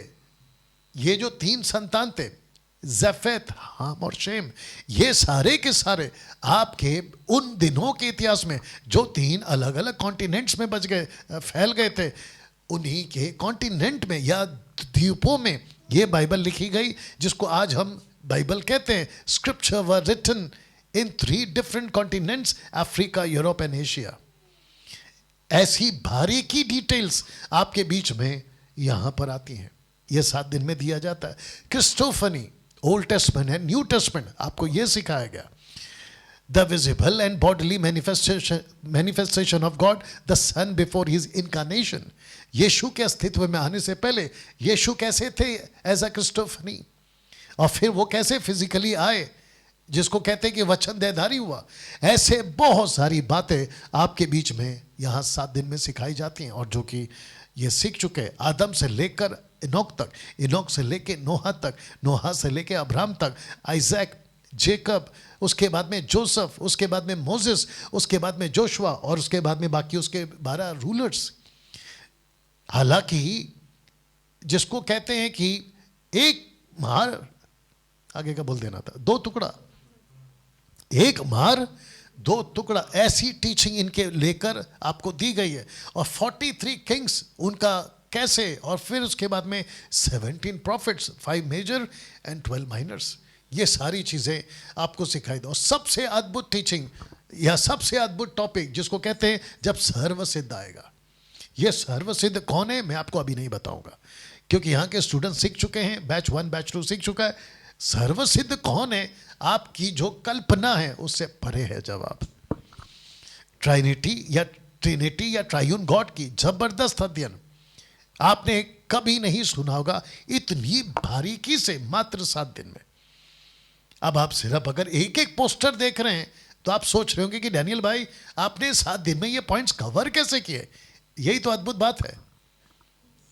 ये जो 3 संतान थे, जफेत, हाम और शेम, ये सारे के सारे आपके उन दिनों के इतिहास में जो 3 अलग अलग कॉन्टिनेंट्स में बच गए, फैल गए थे, उन्हीं के कॉन्टिनेंट में या द्वीपों में ये बाइबल लिखी गई, जिसको आज हम बाइबल कहते हैं। Scripture were written in 3 different continents, Africa, Europe and Asia. ऐसी बारीकी डिटेल्स आपके बीच में यहां पर आती हैं। यह 7 दिन में दिया जाता है। क्रिस्टोफनी ओल्ड टेस्टमेंट है, न्यू टेस्टमेंट आपको यह सिखाया गया। The visible and bodily manifestation of God, the son before his incarnation. Yeshu के अस्तित्व में आने से पहले यीशु कैसे थे एज अ क्रिस्टोफनी, और फिर वो कैसे फिजिकली आए, जिसको कहते हैं कि वचन देहधारी हुआ। ऐसे बहुत सारी बातें आपके बीच में यहाँ 7 दिन में सिखाई जाती हैं, और जो कि ये सीख चुके हैं आदम से लेकर इनोक तक, इनोक से लेकर नोहा तक, नोहा से लेकर अब्राहम तक, आइजैक, जेकब, उसके बाद में जोसेफ, उसके बाद में मोसेस, उसके बाद में जोशुआ, और उसके बाद में बाकी उसके 12 रूलर्स। हालांकि जिसको कहते हैं कि एक मार, आगे का बोल देना था, 2 टुकड़ा, एक मार 2 टुकड़ा, ऐसी टीचिंग इनके लेकर आपको दी गई है। और 43 किंग्स उनका कैसे, और फिर उसके बाद में 17 प्रॉफिट्स, 5 मेजर एंड 12 माइनर्स, ये सारी चीज़ें आपको सिखाई दो। और सबसे अद्भुत टीचिंग या सबसे अद्भुत टॉपिक जिसको कहते हैं जब सर्वसिद्ध आएगा। ये सर्वसिद्ध कौन है मैं आपको अभी नहीं बताऊंगा, क्योंकि यहाँ के स्टूडेंट सीख चुके हैं, बैच 1 बैच 2 सीख चुका है। सर्वसिद्ध कौन है, आपकी जो कल्पना है उससे परे है जवाब। ट्रिनिटी या ट्रायून गॉड की जबरदस्त अध्ययन आपने कभी नहीं सुना होगा इतनी बारीकी से मात्र 7 दिन में। अब आप सिर्फ अगर एक एक पोस्टर देख रहे हैं तो आप सोच रहे होंगे कि डैनियल भाई आपने 7 दिन में ये पॉइंट्स कवर कैसे किए। यही तो अद्भुत बात है,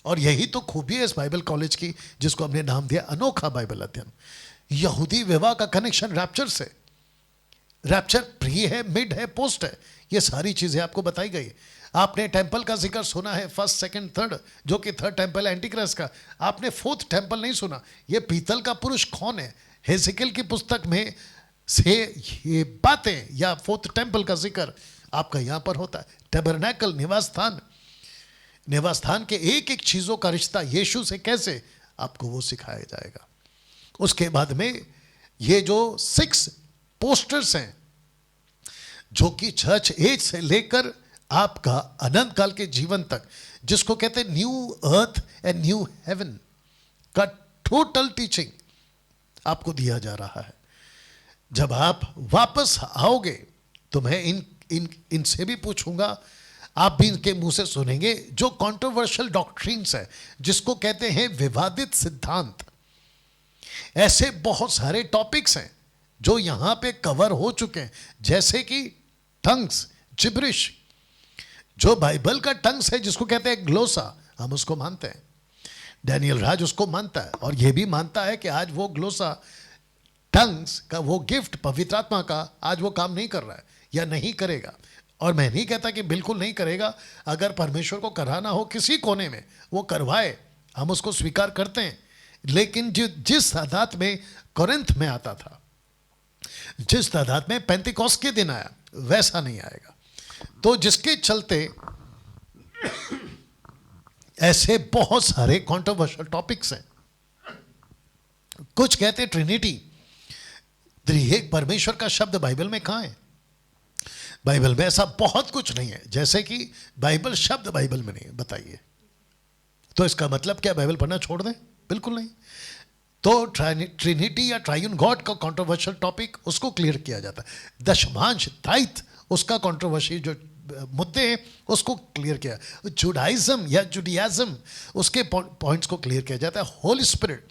और यही तो खूबी है इस बाइबल कॉलेज की, जिसको हमने नाम दिया अनोखा बाइबल अध्ययन। यहूदी विवाह का कनेक्शन रैप्चर से, रैप्चर प्री है, मिड है, पोस्ट है, ये सारी चीजें आपको बताई गई। आपने टेंपल का जिक्र सुना है, 1st, 2nd, 3rd, जो कि 3rd टेंपल है एंटीक्राइस्ट का। आपने 4th टेंपल नहीं सुना। ये पीतल का पुरुष कौन है, हेजेकिएल की पुस्तक में से ये बातें या 4th टेंपल का जिक्र आपका यहां पर होता है। टैबरनेकल, निवास स्थान के एक एक चीजों का रिश्ता यीशु से कैसे, आपको वो सिखाया जाएगा। उसके बाद में ये जो 6 पोस्टर्स हैं जो कि चर्च एज से लेकर आपका अनंत काल के जीवन तक, जिसको कहते हैं new earth and new heaven का टोटल टीचिंग आपको दिया जा रहा है। जब आप वापस आओगे तो मैं इनसे भी पूछूंगा, आप भी इनके मुंह से सुनेंगे, जो कंट्रोवर्शियल डॉक्ट्रिन्स है, जिसको कहते हैं विवादित सिद्धांत। ऐसे बहुत सारे टॉपिक्स हैं जो यहां पे कवर हो चुके हैं, जैसे कि टंग्स, जिब्रिश, जो बाइबल का टंग्स है, जिसको कहते हैं ग्लोसा, हम उसको मानते हैं। डैनियल राज उसको मानता है, और यह भी मानता है कि आज वो ग्लोसा टंग्स का वो गिफ्ट पवित्र आत्मा का आज वो काम नहीं कर रहा है या नहीं करेगा। और मैं नहीं कहता कि बिल्कुल नहीं करेगा, अगर परमेश्वर को कराना हो किसी कोने में वो करवाए, हम उसको स्वीकार करते हैं। लेकिन जिस तादाद में कोरिन्थ में आता था, जिस तादाद में पेंतिकोस्त के दिन आया, वैसा नहीं आएगा। तो जिसके चलते ऐसे बहुत सारे कंट्रोवर्शियल टॉपिक्स हैं। कुछ कहते हैं ट्रिनिटी, त्रिएक परमेश्वर का शब्द बाइबल में कहाँ है? बाइबल में ऐसा बहुत कुछ नहीं है। जैसे कि बाइबल शब्द बाइबल में नहीं है, बताइए तो इसका मतलब क्या बाइबल पढ़ना छोड़ दें? बिल्कुल नहीं। तो ट्रिनिटी या ट्राइयून गॉड का कंट्रोवर्शियल टॉपिक, उसको क्लियर किया जाता है। दशमांश दायित्व, उसका कंट्रोवर्सी जो मुद्दे हैं उसको क्लियर किया। जुडाइज्म या जुडियाज्म, उसके पॉइंट्स को क्लियर किया जाता है। होली स्पिरिट,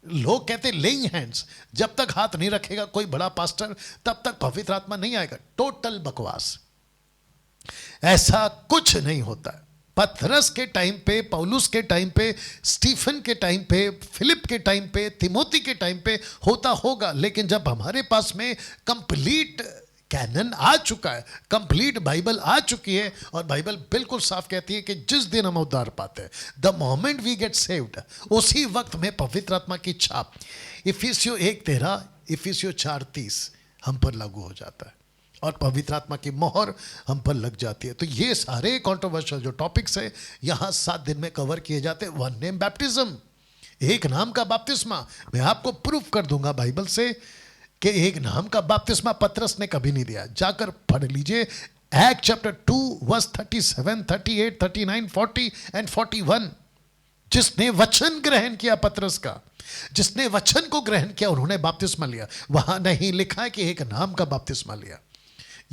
लोग कहते हैं लेइंग हैंड्स, जब तक हाथ नहीं रखेगा कोई बड़ा पास्टर तब तक पवित्र आत्मा नहीं आएगा। टोटल बकवास, ऐसा कुछ नहीं होता है। पतरस के टाइम पे, पौलुस के टाइम पे, स्टीफन के टाइम पे, फिलिप के टाइम पे, तिमोथी के टाइम पे होता होगा, लेकिन जब हमारे पास में कंप्लीट कैनन आ चुका है, कंप्लीट बाइबल आ चुकी है, और बाइबल बिल्कुल साफ कहती है कि जिस दिन हम उद्धार पाते हैं, the moment we get saved, उसी वक्त में पवित्र आत्मा की छाप इफिसियों 1:13, इफिसियों 4:30 हम पर लागू हो जाता है और पवित्र आत्मा की मोहर हम पर लग जाती है। तो ये सारे कंट्रोवर्शियल जो टॉपिक्स है यहाँ 7 दिन में कवर किए जाते हैं। वन नेम बैप्टिज्म, एक नाम का बपतिस्मा, मैं आपको प्रूफ कर दूंगा बाइबल से कि एक नाम का बपतिस्मा पतरस ने कभी नहीं दिया। जाकर पढ़ लीजिए एक्ट चैप्टर 2 वर्स 37, 38, 39, 40 एंड 41। जिसने वचन ग्रहण किया पतरस का, जिसने वचन को ग्रहण किया, उन्होंने बपतिस्मा लिया। वहां नहीं लिखा है कि एक नाम का बपतिस्मा लिया।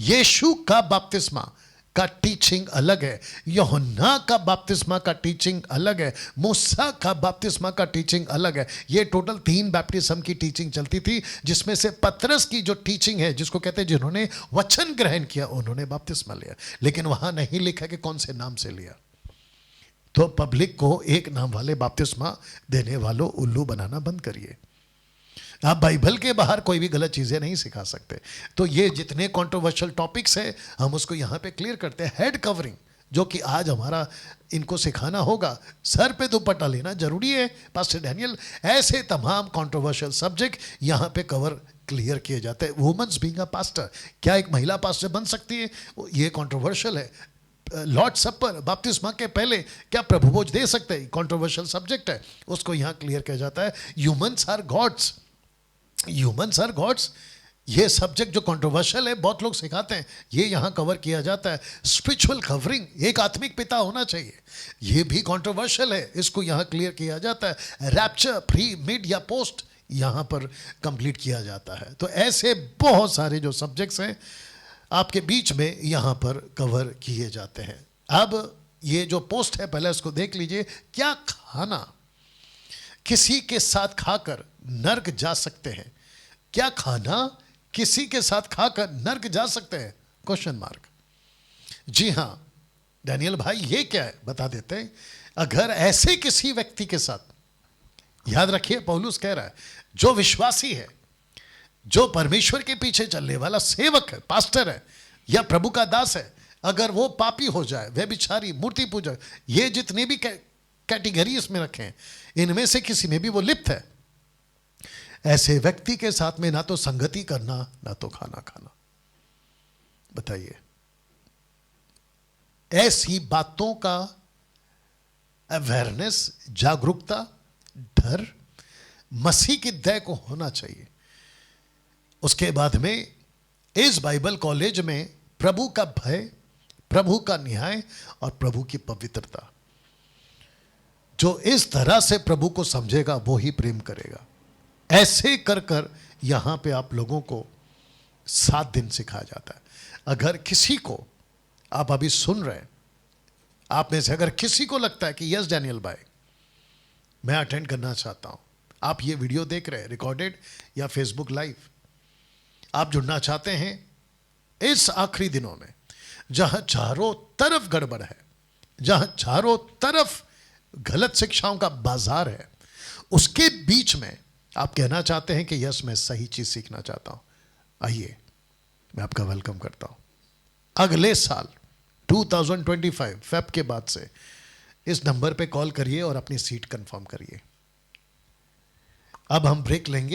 यीशु का बपतिस्मा का टीचिंग अलग है, यूहन्ना का बपतिस्मा का टीचिंग अलग है, मूसा का बपतिस्मा का टीचिंग अलग है। ये टोटल 3 बैप्टिज्म की टीचिंग चलती थी, जिसमें से पतरस की जो टीचिंग है, जिसको कहते हैं जिन्होंने वचन ग्रहण किया, उन्होंने बपतिस्मा लिया, लेकिन वहां नहीं लिखा कि कौन से नाम से लिया। तो पब्लिक को एक नाम वाले बपतिस्मा देने वालों उल्लू बनाना बंद करिए। आप बाइबल के बाहर कोई भी गलत चीज़ें नहीं सिखा सकते। तो ये जितने कंट्रोवर्शियल टॉपिक्स हैं हम उसको यहाँ पे क्लियर करते हैं। हेड कवरिंग, जो कि आज हमारा इनको सिखाना होगा, सर पे दुपट्टा लेना जरूरी है पास्टर डैनियल। ऐसे तमाम कंट्रोवर्शियल सब्जेक्ट यहाँ पे कवर क्लियर किए जाते हैं। वुमेन्स बीइंग अ पास्टर, क्या एक महिला पास्टर बन सकती है? ये कंट्रोवर्शियल है। लॉर्ड सपर, बपतिस्मा के पहले क्या प्रभु भोज दे सकते हैं? कंट्रोवर्शियल सब्जेक्ट है, उसको यहाँ क्लियर किया जाता है। Humans are gods, humans are gods, ये सब्जेक्ट जो कंट्रोवर्शियल है बहुत लोग सिखाते हैं, ये यहाँ कवर किया जाता है। स्पिरिचुअल कवरिंग, एक आत्मिक पिता होना चाहिए, ये भी कंट्रोवर्शियल है, इसको यहाँ क्लियर किया जाता है। रैप्चर, प्री, मिड या पोस्ट, यहाँ पर कंप्लीट किया जाता है। तो ऐसे बहुत सारे जो सब्जेक्ट्स हैं आपके बीच में यहाँ पर कवर किए जाते हैं। अब ये जो पोस्ट है पहले इसको देख लीजिए। क्या खाना किसी के साथ खाकर नर्क जा सकते हैं? क्या खाना किसी के साथ खाकर नर्क जा सकते हैं? Question mark. जी हाँ डैनियल भाई, ये क्या है बता देते हैं। अगर ऐसे किसी व्यक्ति के साथ, याद रखिए पौलुस कह रहा है, जो विश्वासी है, जो परमेश्वर के पीछे चलने वाला सेवक है, पास्टर है या प्रभु का दास है, अगर वो पापी हो जाए, व्यभिचारी, मूर्ति पूजक, ये जितने भी कैटेगरी इसमें रखे हैं, इनमें से किसी में भी वो लिप्त है, ऐसे व्यक्ति के साथ में ना तो संगति करना ना तो खाना खाना। बताइए, ऐसी बातों का अवेयरनेस, जागरूकता, डर मसीह की दया को होना चाहिए। उसके बाद में इस बाइबल कॉलेज में प्रभु का भय, प्रभु का न्याय और प्रभु की पवित्रता, जो इस तरह से प्रभु को समझेगा वो ही प्रेम करेगा। ऐसे कर कर यहां पे आप लोगों को 7 दिन सिखाया जाता है। अगर किसी को, आप अभी सुन रहे हैं, आप में से अगर किसी को लगता है कि यस डैनियल भाई मैं अटेंड करना चाहता हूं, आप ये वीडियो देख रहे हैं रिकॉर्डेड या फेसबुक लाइव, आप जुड़ना चाहते हैं इस आखिरी दिनों में जहां चारों तरफ गड़बड़ है, जहां चारों तरफ गलत शिक्षाओं का बाजार है, उसके बीच में आप कहना चाहते हैं कि यस मैं सही चीज सीखना चाहता हूं, आइए मैं आपका वेलकम करता हूं। अगले साल 2025 फेब के बाद से इस नंबर पे कॉल करिए और अपनी सीट कंफर्म करिए। अब हम ब्रेक लेंगे।